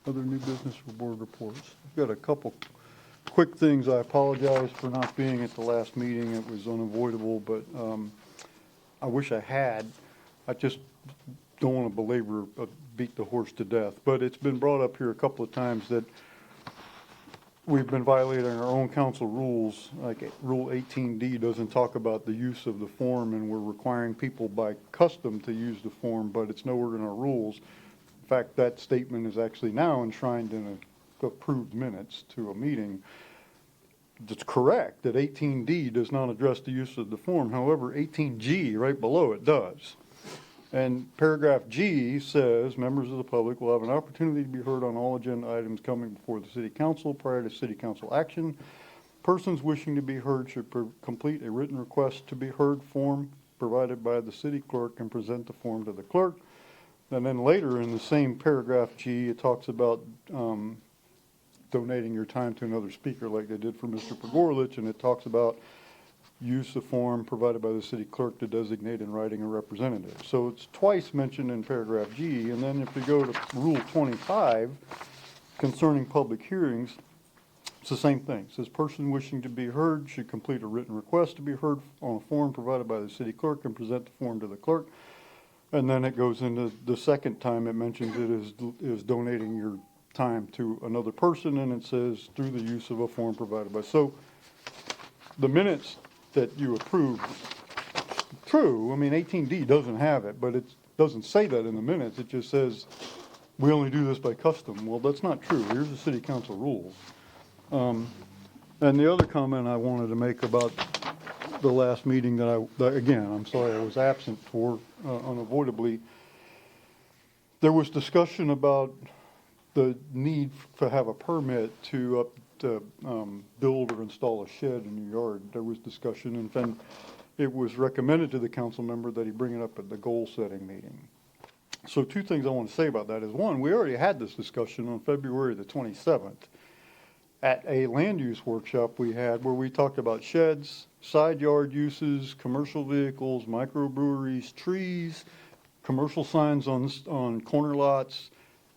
Other new business or board reports? I've got a couple quick things. I apologize for not being at the last meeting. It was unavoidable, but I wish I had. I just don't want to belabor a beat the horse to death, but it's been brought up here a couple of times that we've been violating our own council rules. Like Rule 18D doesn't talk about the use of the form, and we're requiring people by custom to use the form, but it's nowhere in our rules. In fact, that statement is actually now enshrined in approved minutes to a meeting. It's correct that 18D does not address the use of the form. However, 18G, right below it, does. And paragraph G says, members of the public will have an opportunity to be heard on all agenda items coming before the city council prior to city council action. Persons wishing to be heard should complete a written request to be heard form provided by the city clerk and present the form to the clerk. And then later in the same paragraph G, it talks about donating your time to another speaker like they did for Mr. Pogorlich, and it talks about use of form provided by the city clerk to designate in writing a representative. So it's twice mentioned in paragraph G, and then if you go to Rule 25 concerning public hearings, it's the same thing. It says person wishing to be heard should complete a written request to be heard on a form provided by the city clerk and present the form to the clerk. And then it goes into the second time it mentions it is donating your time to another person, and it says through the use of a form provided by. So the minutes that you approved, true, I mean, 18D doesn't have it, but it doesn't say that in the minutes. It just says, we only do this by custom. Well, that's not true. Here's the city council rules. And the other comment I wanted to make about the last meeting that again, I'm sorry I was absent for unavoidably, there was discussion about the need to have a permit to build or install a shed in your yard. There was discussion, and then it was recommended to the council member that he bring it up at the goal-setting meeting. So two things I want to say about that is, one, we already had this discussion on February the 27th at a land use workshop we had where we talked about sheds, side yard uses, commercial vehicles, microbreweries, trees, commercial signs on corner lots,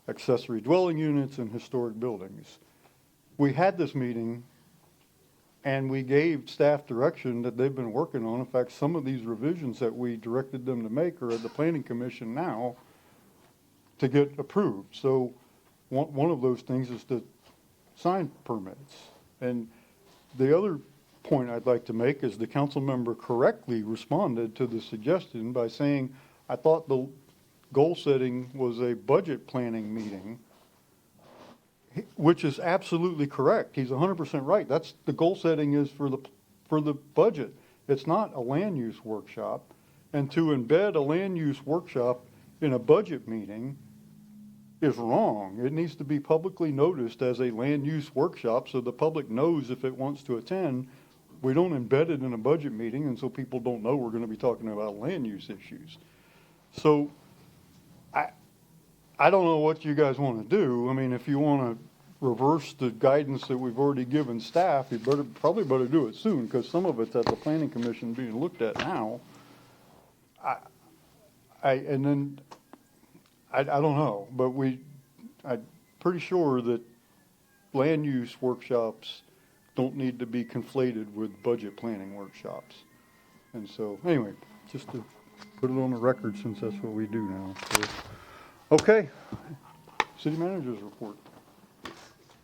accessory dwelling units, and historic buildings. We had this meeting, and we gave staff direction that they've been working on. In fact, some of these revisions that we directed them to make are at the Planning Commission now to get approved. So one of those things is the sign permits. And the other point I'd like to make is the council member correctly responded to the suggestion by saying, I thought the goal setting was a budget planning meeting, which is absolutely correct. He's 100% right. That's the goal setting is for the budget. It's not a land use workshop. And to embed a land use workshop in a budget meeting is wrong. It needs to be publicly noticed as a land use workshop so the public knows if it wants to attend. We don't embed it in a budget meeting, and so people don't know we're going to be talking about land use issues. So I don't know what you guys want to do. I mean, if you want to reverse the guidance that we've already given staff, you probably better do it soon, because some of it's at the Planning Commission being looked at now. I don't know, but I'm pretty sure that land use workshops don't need to be conflated with budget planning workshops. And so, anyway, just to put it on the record, since that's what we do now. So, okay, city manager's report.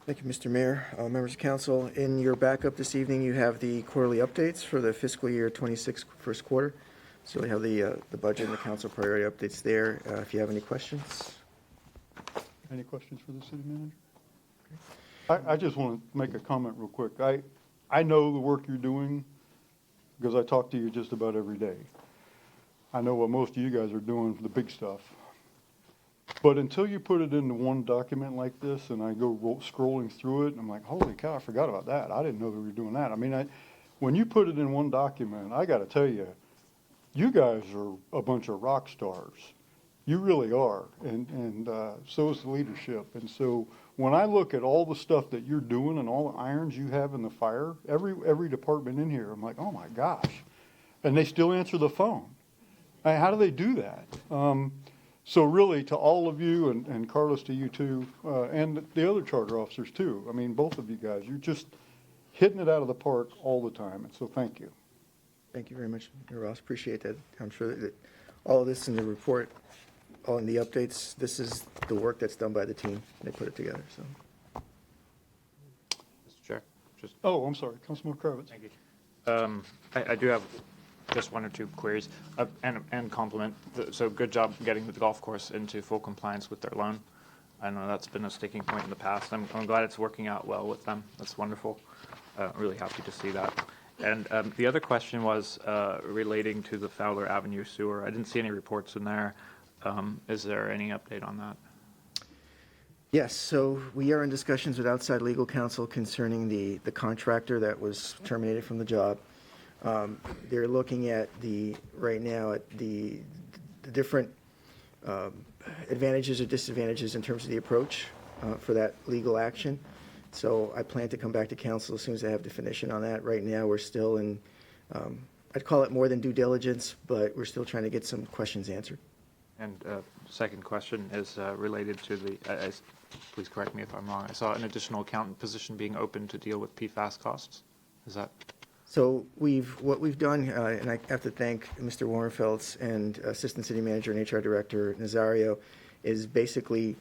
Thank you, Mr. Mayor. Members of council, in your backup this evening, you have the quarterly updates for the fiscal year 26 first quarter. So we have the budget and the council priority updates there. If you have any questions. Any questions for the city manager? I just want to make a comment real quick. I know the work you're doing because I talk to you just about every day. I know what most of you guys are doing for the big stuff. But until you put it into one document like this and I go scrolling through it, and I'm like, holy cow, I forgot about that. I didn't know that we were doing that. I mean, when you put it in one document, I got to tell you, you guys are a bunch of rock stars. You really are, and so is the leadership. And so when I look at all the stuff that you're doing and all the irons you have in the fire, every department in here, I'm like, oh my gosh. And they still answer the phone. I mean, how do they do that? So really, to all of you, and Carlos, to you too, and the other charter officers too, I mean, both of you guys, you're just hitting it out of the park all the time. And so thank you. Thank you very much, Ross. Appreciate that. I'm sure that all of this in the report on the updates, this is the work that's done by the team. They put it together, so. Mr. Chair, just. Oh, I'm sorry, Councilman Kravitz. Thank you. I do have just one or two queries and compliment. So good job getting the golf course into full compliance with their loan. I know that's been a sticking point in the past. I'm glad it's working out well with them. That's wonderful. Really happy to see that. And the other question was relating to the Fowler Avenue sewer. I didn't see any reports in there. Is there any update on that? Yes, so we are in discussions with outside legal counsel concerning the contractor that was terminated from the job. They're looking at right now at the different advantages or disadvantages in terms of the approach for that legal action. So I plan to come back to council as soon as I have definition on that. Right now, we're still in, I'd call it more than due diligence, but we're still trying to get some questions answered. And second question is related to please correct me if I'm wrong, I saw an additional accountant position being open to deal with PFAS costs. Is that? So what we've done, and I have to thank Mr. Warrenfelds and Assistant City Manager and HR Director Nazario, is basically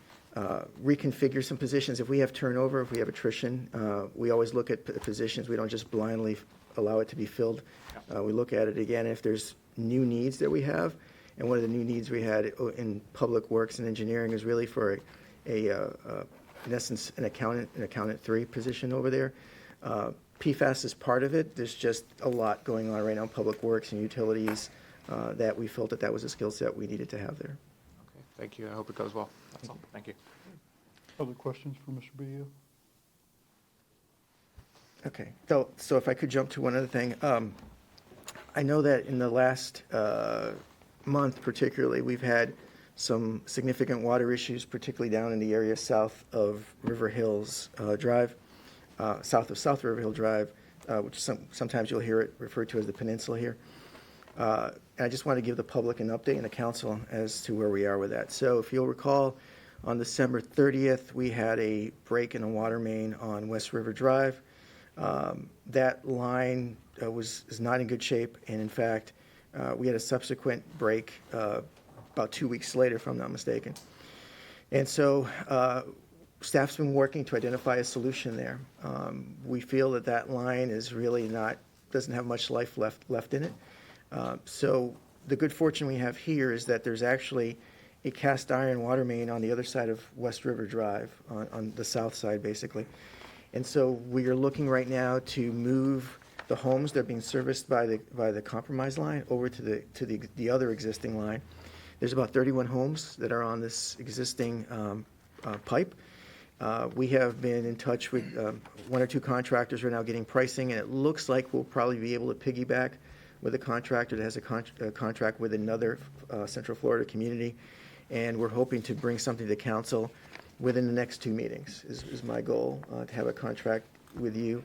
reconfigure some positions. If we have turnover, if we have attrition, we always look at positions. We don't just blindly allow it to be filled. We look at it again if there's new needs that we have. And one of the new needs we had in public works and engineering is really for in essence, an accountant 3 position over there. PFAS is part of it. There's just a lot going on right now in public works and utilities that we felt that was a skill set we needed to have there. Okay, thank you. I hope it goes well. That's all. Thank you. Other questions for Mr. Beal? Okay, so if I could jump to one other thing. I know that in the last month particularly, we've had some significant water issues, particularly down in the area south of River Hills Drive, south of South River Hill Drive, which sometimes you'll hear it referred to as the peninsula here. And I just want to give the public an update and the council as to where we are with that. So if you'll recall, on December 30th, we had a break in a water main on West River Drive. That line is not in good shape, and in fact, we had a subsequent break about 2 weeks later, if I'm not mistaken. And so staff's been working to identify a solution there. We feel that line is really doesn't have much life left in it. So the good fortune we have here is that there's actually a cast iron water main on the other side of West River Drive, on the south side, basically. And so we are looking right now to move the homes that are being serviced by the compromise line over to the other existing line. There's about 31 homes that are on this existing pipe. We have been in touch with 1 or 2 contractors who are now getting pricing, and it looks like we'll probably be able to piggyback with a contractor that has a contract with another Central Florida community, and we're hoping to bring something to council within the next 2 meetings is my goal, to have a contract with you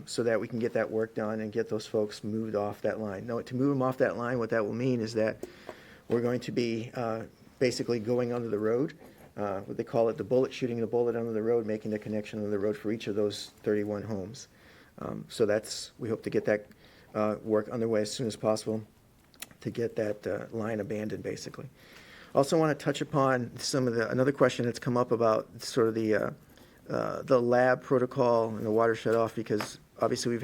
so that we can get that work done and get those folks moved off that line. Now, to move them off that line, what that will mean is that we're going to be basically going under the road, what they call it, shooting the bullet under the road, making the connection under the road for each of those 31 homes. So we hope to get that work underway as soon as possible to get that line abandoned, basically. Also want to touch upon another question that's come up about sort of the lab protocol and the water shut off, because obviously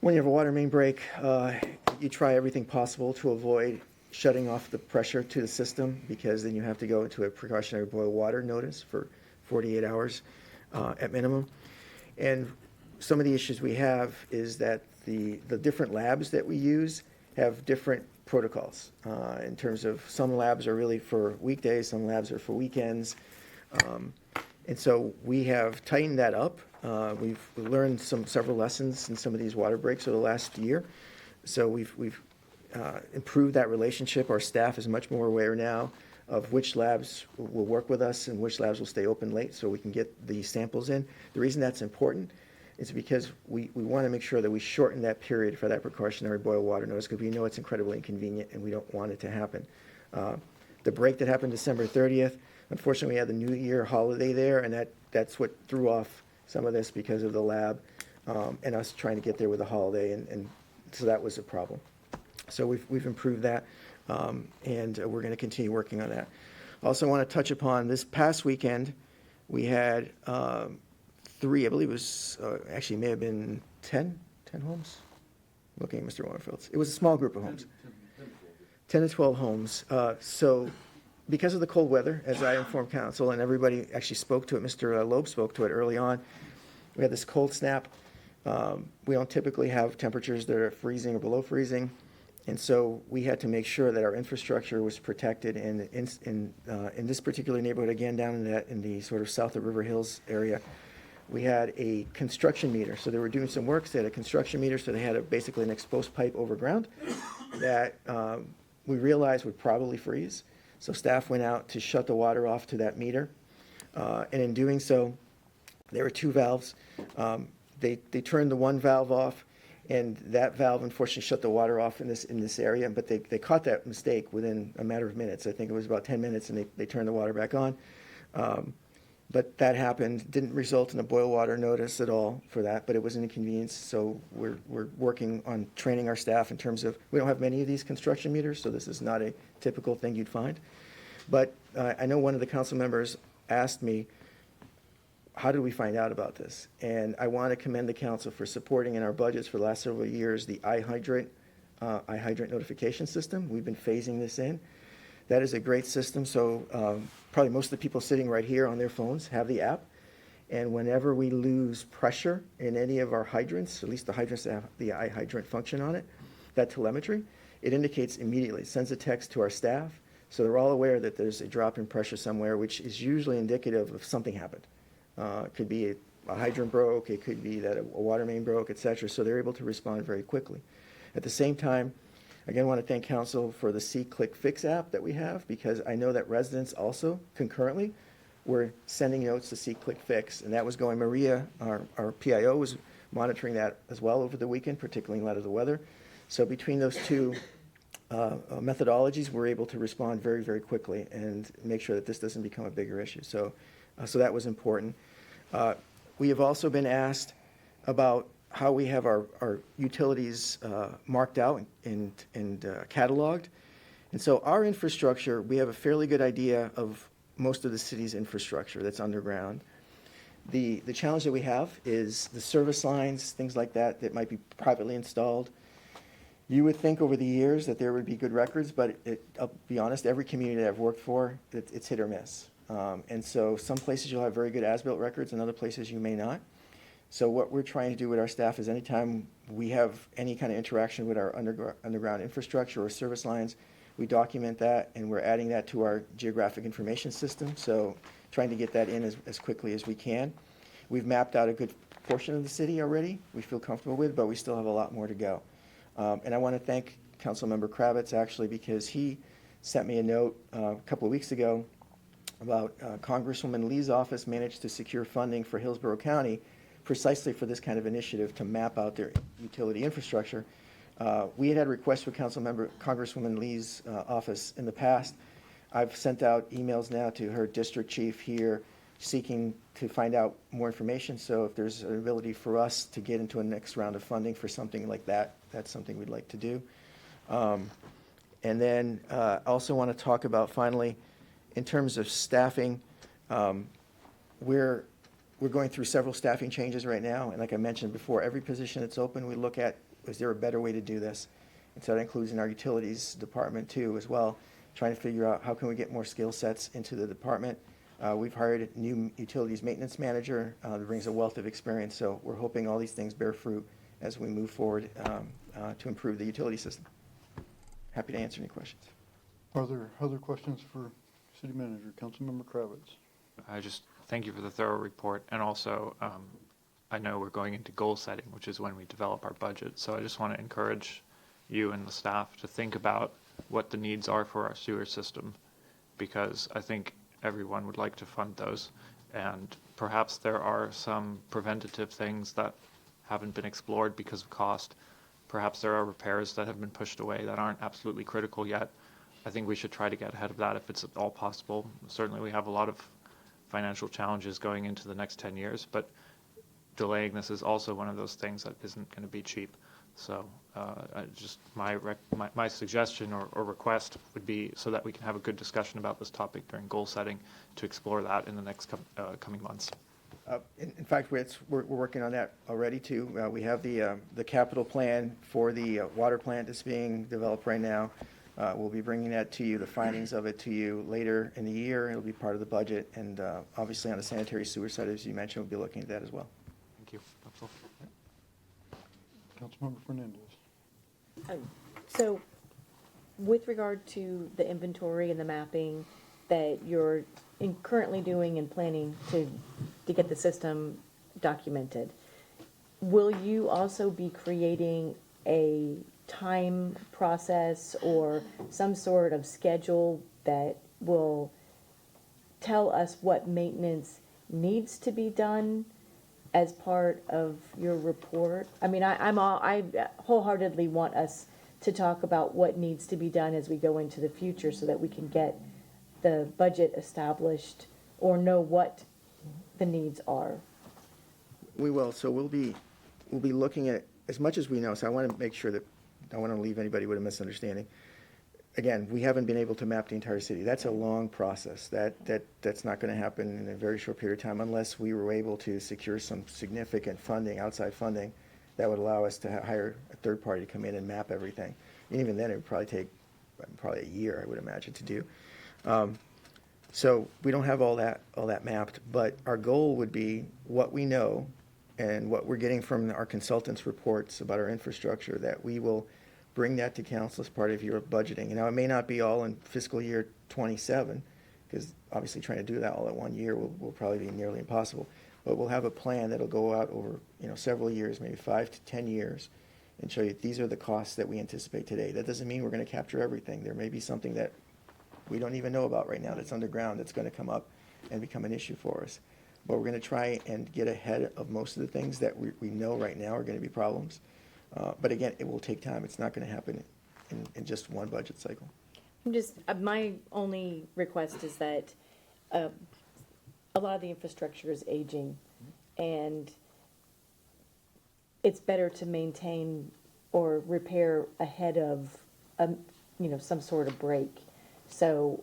when you have a water main break, you try everything possible to avoid shutting off the pressure to the system, because then you have to go into a precautionary boil water notice for 48 hours at minimum. And some of the issues we have is that the different labs that we use have different protocols in terms of some labs are really for weekdays, some labs are for weekends. And so we have tightened that up. We've learned several lessons in some of these water breaks over the last year. So we've improved that relationship. Our staff is much more aware now of which labs will work with us and which labs will stay open late so we can get the samples in. The reason that's important is because we want to make sure that we shorten that period for that precautionary boil water notice, because we know it's incredibly inconvenient and we don't want it to happen. The break that happened December 30th, unfortunately we had the New Year holiday there, and that's what threw off some of this because of the lab and us trying to get there with the holiday, and so that was a problem. So we've improved that. and we're going to continue working on that. Also want to touch upon this past weekend, we had three, I believe it was, actually may have been 10 homes? Looking at Mr. Waterfield. It was a small group of homes. 10 to 12 homes. So because of the cold weather, as I informed council, and everybody actually spoke to it, Mr. Loeb spoke to it early on, we had this cold snap. We don't typically have temperatures that are freezing or below freezing. And so we had to make sure that our infrastructure was protected. And in this particular neighborhood, again, down in the sort of south of River Hills area, we had a construction meter. So they were doing some work. So they had a construction meter. So they had basically an exposed pipe over ground that we realized would probably freeze. So staff went out to shut the water off to that meter. And in doing so, there were two valves. They turned the one valve off, and that valve unfortunately shut the water off in this area. But they caught that mistake within a matter of minutes. I think it was about 10 minutes, and they turned the water back on. But that happened, didn't result in a boil water notice at all for that, but it was an inconvenience. So we're working on training our staff in terms of, we don't have many of these construction meters, so this is not a typical thing you'd find. But I know one of the council members asked me, how did we find out about this? And I want to commend the council for supporting in our budgets for the last several years the iHydrant notification system. We've been phasing this in. That is a great system. So probably most of the people sitting right here on their phones have the app. And whenever we lose pressure in any of our hydrants, at least the hydrants that have the iHydrant function on it, that telemetry, it indicates immediately. It sends a text to our staff. So they're all aware that there's a drop in pressure somewhere, which is usually indicative of something happened. It could be a hydrant broke, it could be that a water main broke, et cetera. So they're able to respond very quickly. At the same time, again, I want to thank council for the C-Click Fix app that we have, because I know that residents also concurrently were sending notes to C-Click Fix, and that was going, Maria, our PIO, was monitoring that as well over the weekend, particularly in light of the weather. So between those two methodologies, we're able to respond very, very quickly and make sure that this doesn't become a bigger issue. So that was important. We have also been asked about how we have our utilities marked out and cataloged. And so our infrastructure, we have a fairly good idea of most of the city's infrastructure that's underground. The challenge that we have is the service lines, things like that, that might be privately installed. You would think over the years that there would be good records, but I'll be honest, every community that I've worked for, it's hit or miss. And so some places you'll have very good as-built records, and other places you may not. So what we're trying to do with our staff is anytime we have any kind of interaction with our underground infrastructure or service lines, we document that, and we're adding that to our geographic information system. So trying to get that in as quickly as we can. We've mapped out a good portion of the city already, we feel comfortable with, but we still have a lot more to go. And I want to thank Councilmember Kravitz, actually, because he sent me a note a couple of weeks ago about Congresswoman Lee's office managed to secure funding for Hillsborough County precisely for this kind of initiative to map out their utility infrastructure. We had requests for Congresswoman Lee's office in the past. I've sent out emails now to her district chief here seeking to find out more information. So if there's an ability for us to get into a next round of funding for something like that, that's something we'd like to do. And then I also want to talk about, finally, in terms of staffing, we're going through several staffing changes right now. And like I mentioned before, every position that's open, we look at, is there a better way to do this? And so that includes in our utilities department too as well, trying to figure out how can we get more skill sets into the department. We've hired a new utilities maintenance manager that brings a wealth of experience. So we're hoping all these things bear fruit as we move forward to improve the utility system. Happy to answer any questions. Are there other questions for City Manager? Councilmember Kravitz. I just thank you for the thorough report, and also I know we're going into goal setting, which is when we develop our budget. So I just want to encourage you and the staff to think about what the needs are for our sewer system, because I think everyone would like to fund those, and perhaps there are some preventative things that haven't been explored because of cost. Perhaps there are repairs that have been pushed away that aren't absolutely critical yet. I think we should try to get ahead of that if it's at all possible. Certainly we have a lot of financial challenges going into the next 10 years, but delaying this is also one of those things that isn't going to be cheap. So just my suggestion or request would be so that we can have a good discussion about this topic during goal setting, to explore that in the next coming months. In fact, we're working on that already too. We have the capital plan for the water plant that's being developed right now. We'll be bringing that to you, the findings of it to you later in the year. It'll be part of the budget, and obviously on the sanitary sewer side, as you mentioned, we'll be looking at that as well. Thank you. That's all. Councilmember Fernandez. So with regard to the inventory and the mapping that you're currently doing and planning to get the system documented, will you also be creating a time process or some sort of schedule that will tell us what maintenance needs to be done as part of your report? I mean, I wholeheartedly want us to talk about what needs to be done as we go into the future so that we can get the budget established or know what the needs are. We will. So we'll be looking at as much as we know. So I want to make sure that I want to leave anybody with a misunderstanding. Again, we haven't been able to map the entire city. That's a long process. That's not going to happen in a very short period of time unless we were able to secure some significant funding, outside funding, that would allow us to hire a third party to come in and map everything. And even then, it would probably take a year, I would imagine, to do. So we don't have all that mapped, but our goal would be what we know and what we're getting from our consultants' reports about our infrastructure, that we will bring that to council as part of your budgeting. Now, it may not be all in fiscal year 27, because obviously trying to do that all at 1 year will probably be nearly impossible. But we'll have a plan that'll go out over several years, maybe 5 to 10 years, and show you these are the costs that we anticipate today. That doesn't mean we're going to capture everything. There may be something that we don't even know about right now that's underground that's going to come up and become an issue for us. But we're going to try and get ahead of most of the things that we know right now are going to be problems. But again, it will take time. It's not going to happen in just one budget cycle. My only request is that a lot of the infrastructure is aging, and it's better to maintain or repair ahead of some sort of break. So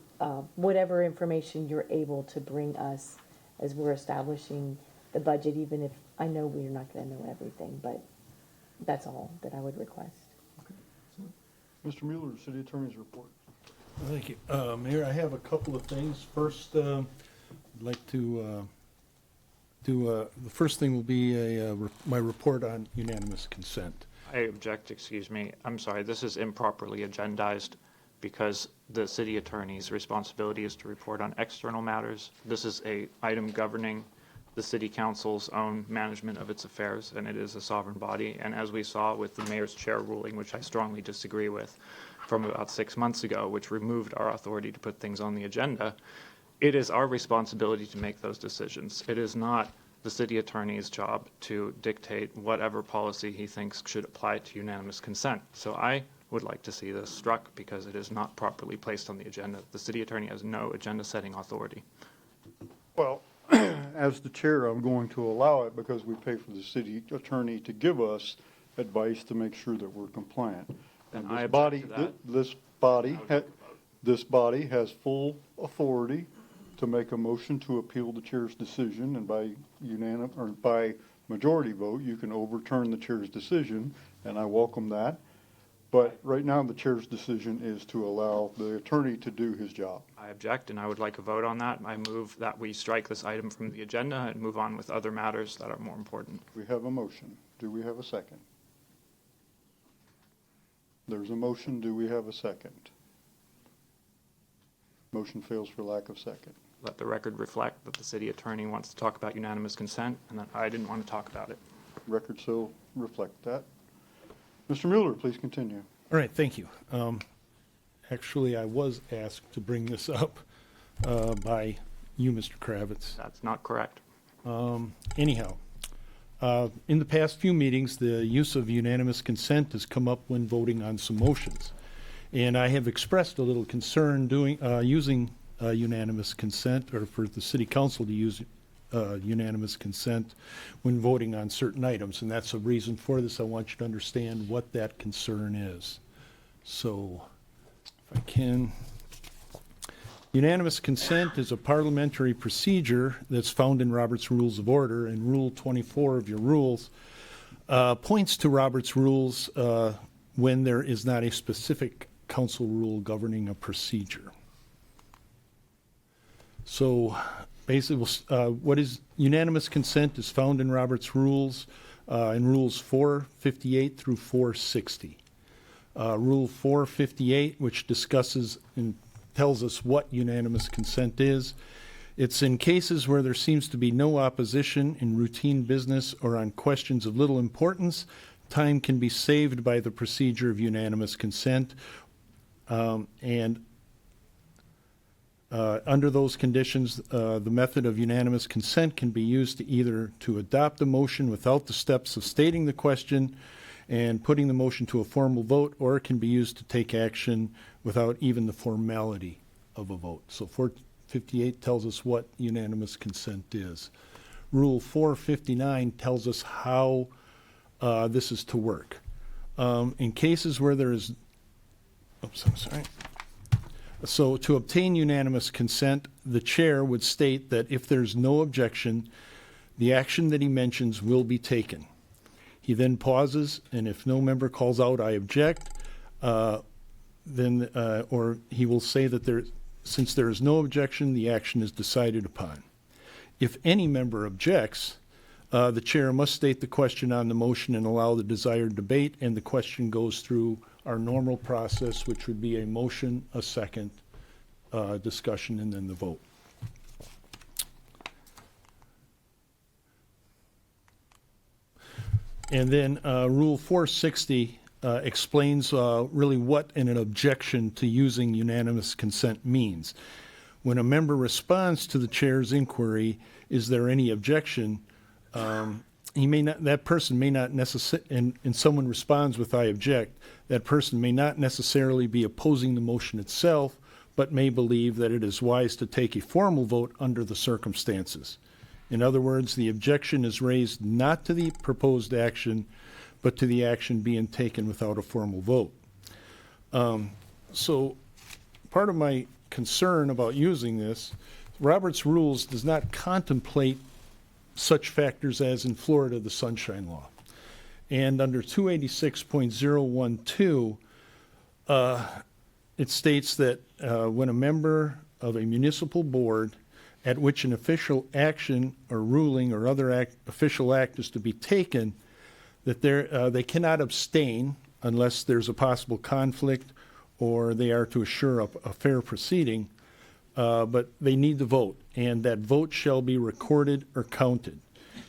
whatever information you're able to bring us as we're establishing the budget, even if I know we're not going to know everything, but that's all that I would request. Mr. Mueller, City Attorney's report. Thank you. Mayor, I have a couple of things. First, I'd like to the first thing will be my report on unanimous consent. I object, excuse me. I'm sorry, this is improperly agendized because the city attorney's responsibility is to report on external matters. This is an item governing the city council's own management of its affairs, and it is a sovereign body. And as we saw with the mayor's chair ruling, which I strongly disagree with, from about 6 months ago, which removed our authority to put things on the agenda, it is our responsibility to make those decisions. It is not the city attorney's job to dictate whatever policy he thinks should apply to unanimous consent. So I would like to see this struck because it is not properly placed on the agenda. The city attorney has no agenda-setting authority. Well, as the chair, I'm going to allow it because we pay for the city attorney to give us advice to make sure that we're compliant. And I this body, object to that. this body has full authority to make a motion to appeal the chair's decision, and by unanimous or by majority vote, you can overturn the chair's decision, and I welcome that. But right now, the chair's decision is to allow the attorney to do his job. I object, and I would like a vote on that. I move that we strike this item from the agenda and move on with other matters that are more important. We have a motion. Do we have a second? There's a motion. Do we have a second? Motion fails for lack of second. Let the record reflect that the city attorney wants to talk about unanimous consent, and that I didn't want to talk about it. Record so reflect that. Mr. Mueller, please continue. All right, thank you. Actually, I was asked to bring this up by you, Mr. Kravitz. That's not correct. Anyhow, in the past few meetings, the use of unanimous consent has come up when voting on some motions. And I have expressed a little concern using unanimous consent, or for the city council to use unanimous consent when voting on certain items, and that's a reason for this. I want you to understand what that concern is. So, if I can. Unanimous consent is a parliamentary procedure that's found in Robert's Rules of Order, and Rule 24 of your rules points to Robert's rules when there is not a specific council rule governing a procedure. So basically, what is unanimous consent is found in Robert's rules in Rules 458 through 460. Rule 458, which discusses and tells us what unanimous consent is. It's in cases where there seems to be no opposition in routine business or on questions of little importance, time can be saved by the procedure of unanimous consent. And under those conditions, the method of unanimous consent can be used to either to adopt a motion without the steps of stating the question and putting the motion to a formal vote, or it can be used to take action without even the formality of a vote. So 458 tells us what unanimous consent is. Rule 459 tells us how this is to work. In cases where there is, oops, I'm sorry. So to obtain unanimous consent, the chair would state that if there's no objection, the action that he mentions will be taken. He then pauses, and if no member calls out, I object, then, or he will say that since there is no objection, the action is decided upon. If any member objects, the chair must state the question on the motion and allow the desired debate, and the question goes through our normal process, which would be a motion, a second, discussion, and then the vote. And then Rule 460 explains really what an objection to using unanimous consent means. When a member responds to the chair's inquiry, is there any objection, that person may not necessarily, and someone responds with I object, that person may not necessarily be opposing the motion itself, but may believe that it is wise to take a formal vote under the circumstances. In other words, the objection is raised not to the proposed action, but to the action being taken without a formal vote. So part of my concern about using this, Robert's Rules does not contemplate such factors as in Florida, the Sunshine Law. And under 286.012, it states that when a member of a municipal board at which an official action or ruling or other official act is to be taken, that they cannot abstain unless there's a possible conflict or they are to assure a fair proceeding, but they need to vote, and that vote shall be recorded or counted.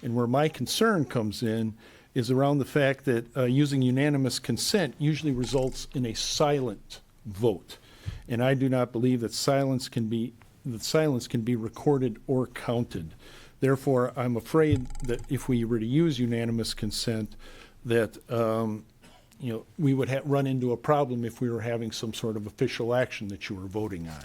And where my concern comes in is around the fact that using unanimous consent usually results in a silent vote. And I do not believe that silence can be recorded or counted. Therefore, I'm afraid that if we were to use unanimous consent, that we would run into a problem if we were having some sort of official action that you were voting on.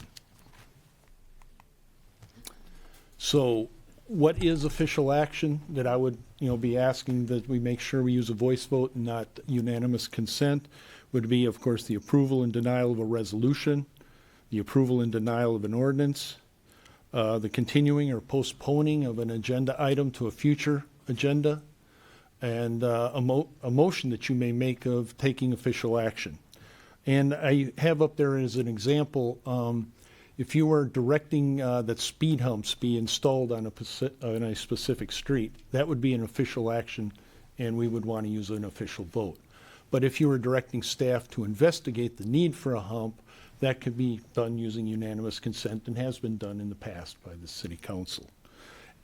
So, what is official action that I would, be asking that we make sure we use a voice vote and not unanimous consent? Would be, of course, the approval and denial of a resolution, the approval and denial of an ordinance, the continuing or postponing of an agenda item to a future agenda, and a motion that you may make of taking official action. And I have up there as an example, if you were directing that speed humps be installed on a specific street, that would be an official action, and we would want to use an official vote. But if you were directing staff to investigate the need for a hump, that could be done using unanimous consent and has been done in the past by the City Council.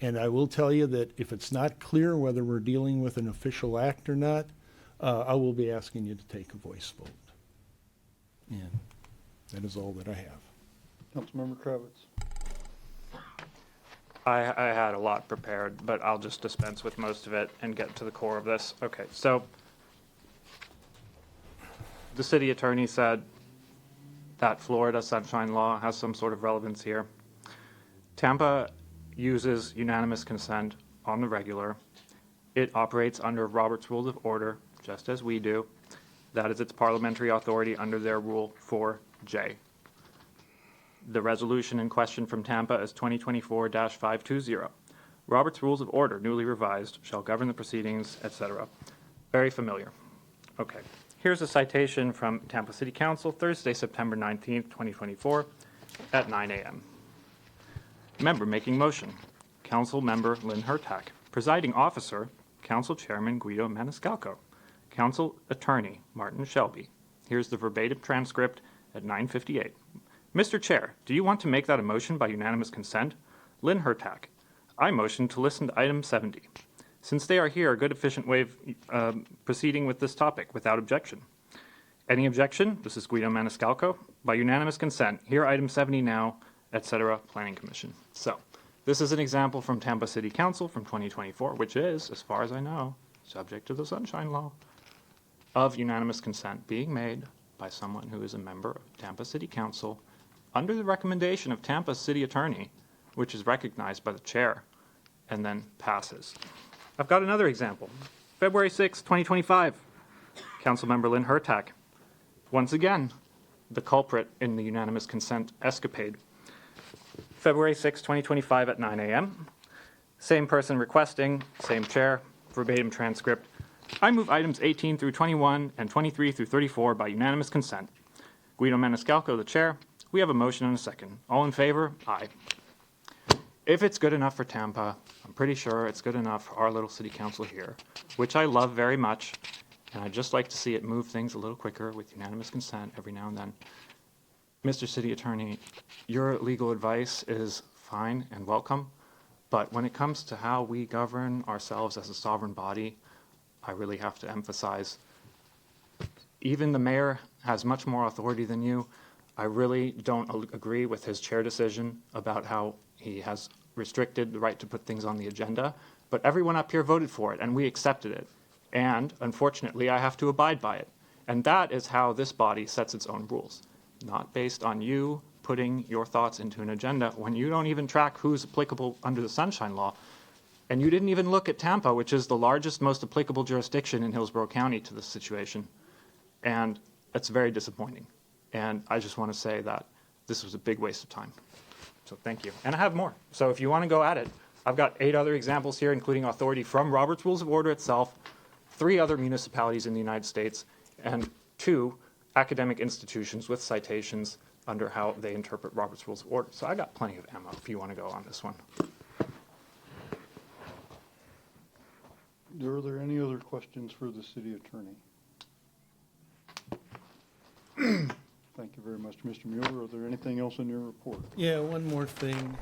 And I will tell you that if it's not clear whether we're dealing with an official act or not, I will be asking you to take a voice vote. And that is all that I have. Councilmember Kravitz. I had a lot prepared, but I'll just dispense with most of it and get to the core of this. Okay, so the city attorney said that Florida Sunshine Law has some sort of relevance here. Tampa uses unanimous consent on the regular. It operates under Robert's Rules of Order, just as we do. That is its parliamentary authority under their Rule 4J. The resolution in question from Tampa is 2024-520. Robert's Rules of Order, newly revised, shall govern the proceedings, etc. Very familiar. Okay. Here's a citation from Tampa City Council, Thursday, September 19th, 2024, at 9 a.m. Member making motion, Council Member Lynn Hurtak. Presiding Officer, Council Chairman Guido Maniscalco. Council Attorney Martin Shelby. Here's the verbatim transcript at 9:58. Mr. Chair, do you want to make that a motion by unanimous consent? Lynn Hurtak. I motion to listen to item 70. Since they are here, a good efficient way of proceeding with this topic without objection. Any objection? This is Guido Maniscalco. By unanimous consent, hear item 70 now, etc. Planning Commission. So, this is an example from Tampa City Council from 2024, which is, as far as I know, subject to the Sunshine Law, of unanimous consent being made by someone who is a member of Tampa City Council under the recommendation of Tampa City Attorney, which is recognized by the chair, and then passes. I've got another example. February 6, 2025, Councilmember Lynn Hurtak. Once again, the culprit in the unanimous consent escapade. February 6, 2025 at 9 a.m. Same person requesting, same chair, verbatim transcript. I move items 18 through 21 and 23 through 34 by unanimous consent. Guido Maniscalco, the chair. We have a motion and a second. All in favor? Aye. If it's good enough for Tampa, I'm pretty sure it's good enough for our little city council here, which I love very much, and I'd just like to see it move things a little quicker with unanimous consent every now and then. Mr. City Attorney, your legal advice is fine and welcome, but when it comes to how we govern ourselves as a sovereign body, I really have to emphasize, even the mayor has much more authority than you. I really don't agree with his chair decision about how he has restricted the right to put things on the agenda, but everyone up here voted for it, and we accepted it. And unfortunately, I have to abide by it. And that is how this body sets its own rules, not based on you putting your thoughts into an agenda when you don't even track who's applicable under the Sunshine Law. And you didn't even look at Tampa, which is the largest, most applicable jurisdiction in Hillsborough County to this situation. And it's very disappointing. And I just want to say that this was a big waste of time. So thank you. And I have more. So if you want to go at it, I've got 8 other examples here, including authority from Robert's Rules of Order itself, 3 other municipalities in the United States, and 2 academic institutions with citations under how they interpret Robert's Rules of Order. So I got plenty of ammo if you want to go on this one. Are there any other questions for the city attorney? Thank you very much, Mr. Mueller. Are there anything else in your report? Yeah, one more thing.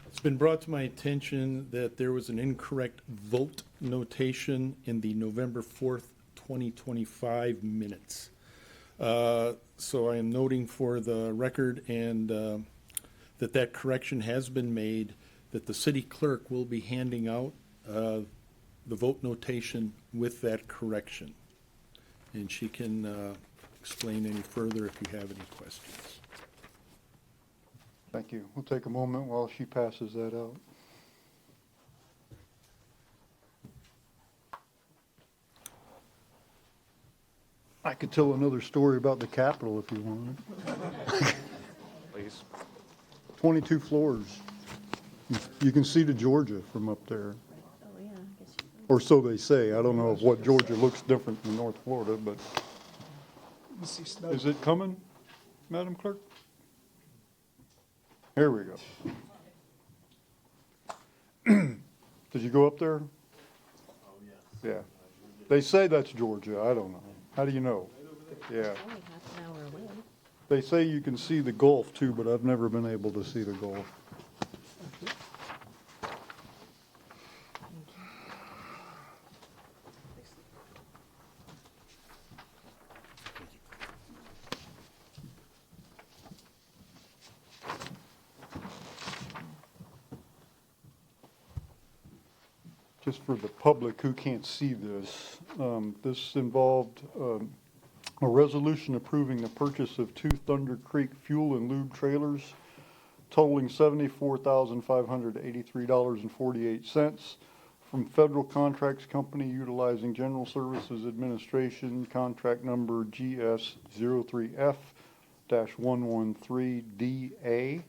It's been brought to my attention that there was an incorrect vote notation in the November 4th, 2025 minutes. So I am noting for the record and that correction has been made, that the city clerk will be handing out the vote notation with that correction. And she can explain any further if you have any questions. Thank you. We'll take a moment while she passes that out. I could tell another story about the Capitol if you wanted. Please. 22 floors. You can see to Georgia from up there. Or so they say. I don't know if what Georgia looks different from North Florida, but is it coming, Madam Clerk? Here we go. Did you go up there? Oh, yes. Yeah. They say that's Georgia. I don't know. How do you know? Yeah. They say you can see the Gulf too, but I've never been able to see the Gulf. Just for the public who can't see this, this involved a resolution approving the purchase of 2 Thunder Creek fuel and lube trailers totaling $74,583.48 from Federal Contracts Company utilizing General Services Administration contract number GS03F-113DA.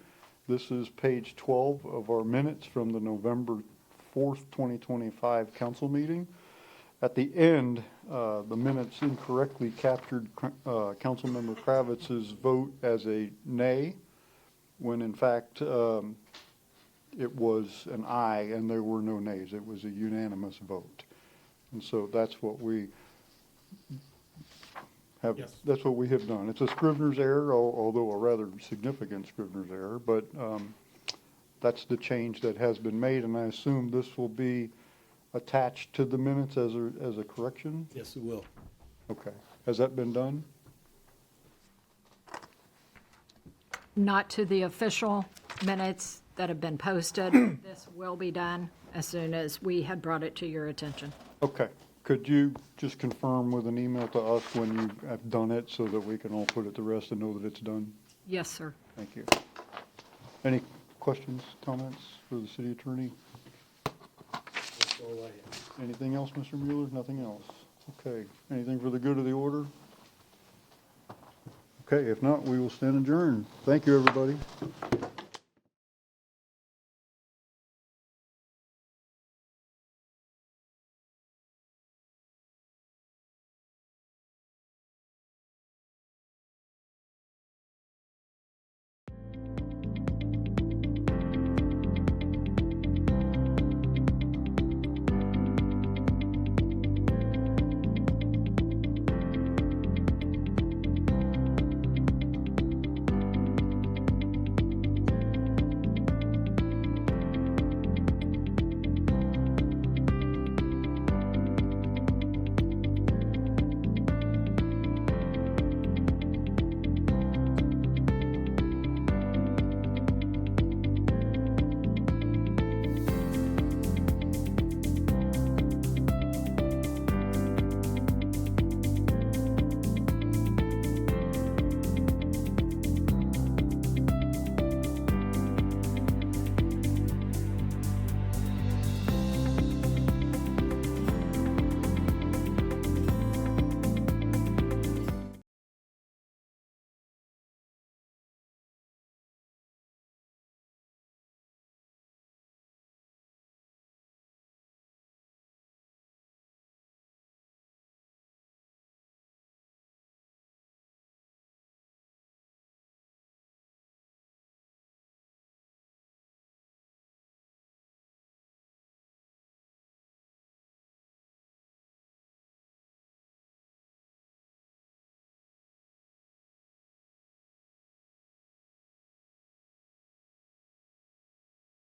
This is page 12 of our minutes from the November 4th, 2025 council meeting. At the end, the minutes incorrectly captured Councilmember Kravitz's vote as a nay, when in fact it was an aye and there were no nays. It was a unanimous vote. And so that's what we have, that's what we have done. It's a Scrivener's error, although a rather significant Scrivener's error, but that's the change that has been made, and I assume this will be attached to the minutes as a correction? Yes, it will. Okay. Has that been done? Not to the official minutes that have been posted. This will be done as soon as we had brought it to your attention. Okay. Could you just confirm with an email to us when you have done it so that we can all put it to rest and know that it's done? Yes, sir. Thank you. Any questions, comments for the city attorney? Anything else, Mr. Mueller? Nothing else? Okay. Anything for the good of the order? Okay, if not, we will stand adjourned. Thank you, everybody.